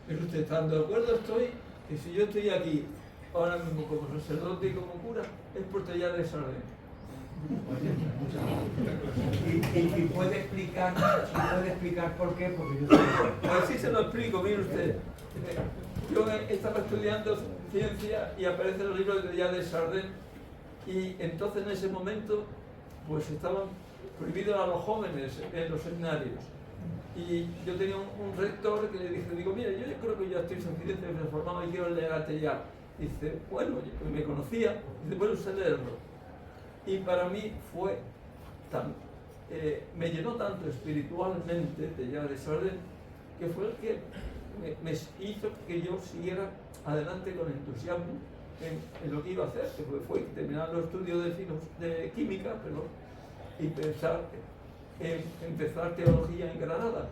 Pero usted, ¿están de acuerdo? Estoy que si yo estoy aquí ahora mismo como sacerdote y como cura, es por Teilhard de Chardin. Y puede explicar por qué, porque yo sé. Pues sí se lo explico, mire usted. Yo estaba estudiando ciencia y aparecen los libros de Teilhard de Chardin, y entonces en ese momento pues estaban prohibidos a los jóvenes en los seminarios. Y yo tenía un rector que le dije, mira, yo creo que ya estoy suficientemente reformado y quiero leer a Teilhard. Dice, bueno, pues me conocía, dice, bueno, usted leerlo. Y para mí fue me llenó tanto espiritualmente Teilhard de Chardin, que fue el que me hizo que yo siguiera adelante con entusiasmo en lo que iba a hacer, que fue terminar los estudios de química, y empezar teología en Granada.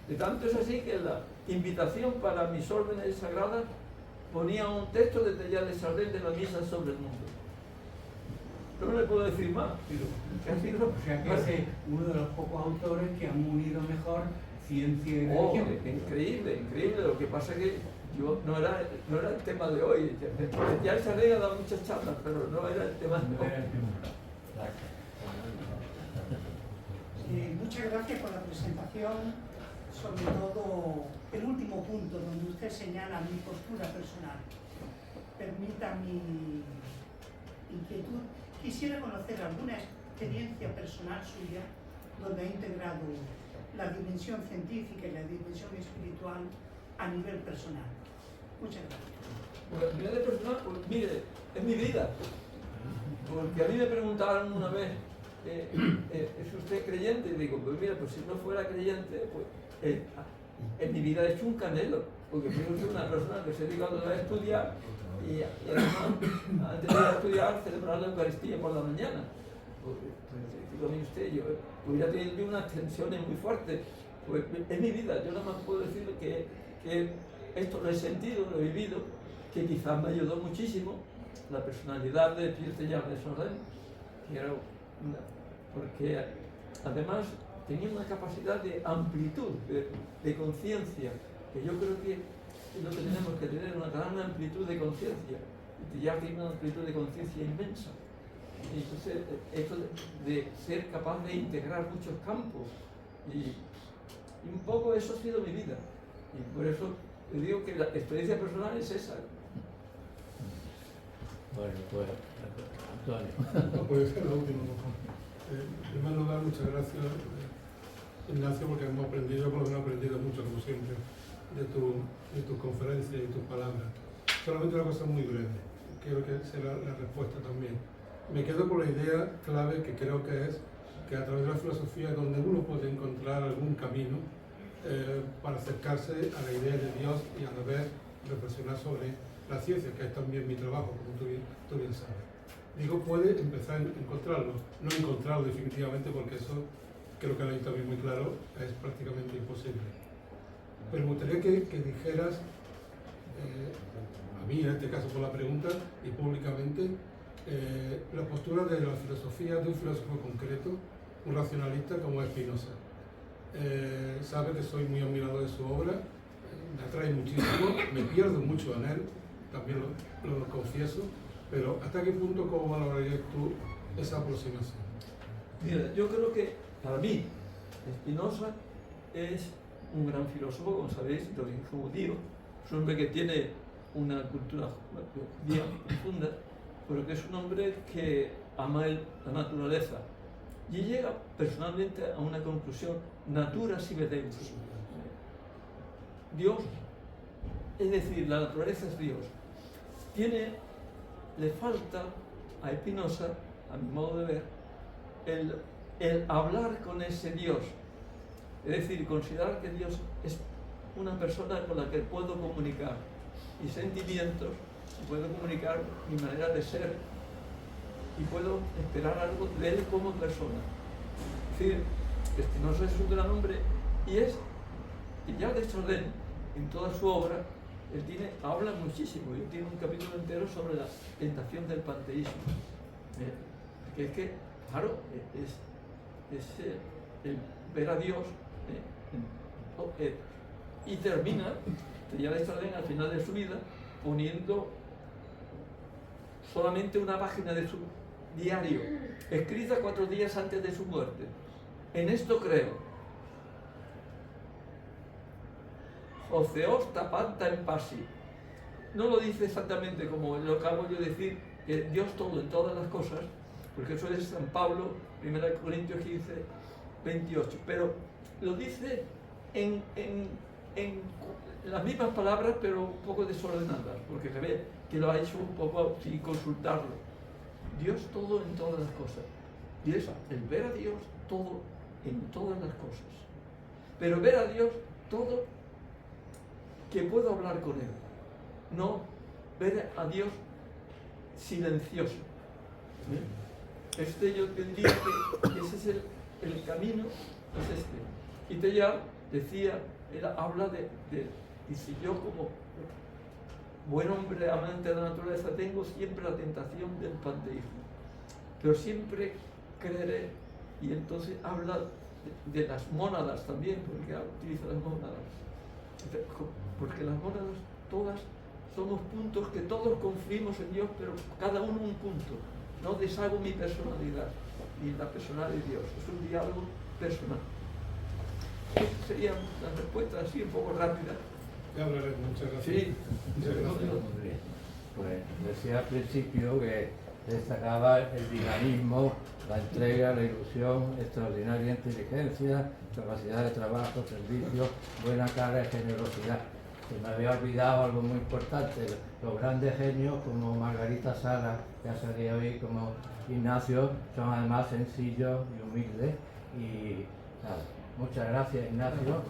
De tanto es así que la invitación para mis órdenes sagradas ponía un texto de Teilhard de Chardin de la misa sobre el mundo. No le puedo decir más, pero ha sido... O sea que es uno de los pocos autores que han unido mejor ciencia y religión. Increíble, increíble. Lo que pasa es que yo no era el tema de hoy. Ya el Chardin ha dado muchas charlas, pero no era el tema de hoy. Muchas gracias por la presentación, sobre todo el último punto donde usted señala mi postura personal. Permita mi inquietud. Quisiera conocer alguna experiencia personal suya donde ha integrado la dimensión científica y la dimensión espiritual a nivel personal. Muchas gracias. Pues a nivel personal, pues mire, es mi vida. Porque a mí me preguntaron una vez, ¿es usted creyente? Y digo, pues mira, pues si no fuera creyente, pues en mi vida he hecho un canelo, porque soy una persona que se dedica a estudiar y además, antes de ir a estudiar, celebrar la Eucaristía por la mañana. Pues digo, mire usted, yo ya tengo unas tensiones muy fuertes, pues es mi vida. Yo nada más puedo decirle que esto lo he sentido, lo he vivido, que quizás me ayudó muchísimo la personalidad de Pierre Teilhard de Chardin, que era porque además tenía una capacidad de amplitud, de conciencia, que yo creo que lo que tenemos que tener, una gran amplitud de conciencia. Y Teilhard tiene una amplitud de conciencia inmensa. Y entonces, esto de ser capaz de integrar muchos campos, y un poco eso ha sido mi vida. Y por eso te digo que la experiencia personal es esa. Bueno, pues, Antonio. No puede ser la última, por favor. En primer lugar, muchas gracias, Ignacio, porque hemos aprendido, por lo menos aprendido mucho, como siempre, de tus conferencias y tus palabras. Solamente una cosa muy breve, quiero que sea la respuesta también. Me quedo con la idea clave que creo que es que a través de la filosofía es donde uno puede encontrar algún camino para acercarse a la idea de Dios y a la vez reflexionar sobre la ciencia, que es también mi trabajo, como tú bien sabes. Digo, puede empezar a encontrarlo, no encontrarlo definitivamente, porque eso, creo que lo he dicho también muy claro, es prácticamente imposible. Pero me gustaría que dijeras, a mí en este caso por la pregunta, y públicamente, la postura de la filosofía de un filósofo concreto, un racionalista como es Spinoza. Sabe que soy muy admirador de su obra, me atrae muchísimo, me pierdo mucho en él, también lo confieso, pero ¿hasta qué punto cómo valorarías tú esa aproximación? Mira, yo creo que para mí Spinoza es un gran filósofo, como sabéis, de origen judío, es un hombre que tiene una cultura bien profunda, pero que es un hombre que ama la naturaleza y llega personalmente a una conclusión: natura sive Deus. Dios, es decir, la naturaleza es Dios. Le falta a Spinoza, a mi modo de ver, el hablar con ese Dios, es decir, considerar que Dios es una persona con la que puedo comunicar mis sentimientos, puedo comunicar mi manera de ser y puedo esperar algo de él como persona. Es decir, Spinoza es un gran hombre y es Y ya Desjardins, en toda su obra, habla muchísimo, y tiene un capítulo entero sobre la tentación del panteísmo. Que es que, claro, es el ver a Dios, y termina, ya Desjardins al final de su vida, poniendo solamente una página de su diario, escrita 4 días antes de su muerte. En esto creo. Oceos tapanta en pasi. No lo dice exactamente como lo acabo yo de decir, que Dios todo en todas las cosas, porque eso es San Pablo, 1 Corintios 15, 28, pero lo dice en las mismas palabras, pero un poco desordenadas, porque se ve que lo ha hecho un poco sin consultarlo. Dios todo en todas las cosas. Y es el ver a Dios todo en todas las cosas. Pero ver a Dios todo que puedo hablar con Él. No ver a Dios silencioso. Yo diría que ese es el camino, es este. Y Teilhard decía, él habla dice, yo como buen hombre amante de la naturaleza tengo siempre la tentación del panteísmo, pero siempre creeré, y entonces habla de las mónadas también, porque utiliza las mónadas, porque las mónadas todas somos puntos que todos confluimos en Dios, pero cada uno un punto. No deshago mi personalidad y la personalidad de Dios, es un diálogo personal. Sería la respuesta así un poco rápida. Ya hablaré, muchas gracias. Sí, muchas gracias. Muy bien. Pues decía al principio que destacaba el dinamismo, la entrega, la ilusión, extraordinaria inteligencia, capacidad de trabajo, servicio, buena cara y generosidad. Se me había olvidado algo muy importante, los grandes genios como Margarita Sala, que ha salido hoy, como Ignacio, son además sencillos y humildes. Y nada, muchas gracias, Ignacio.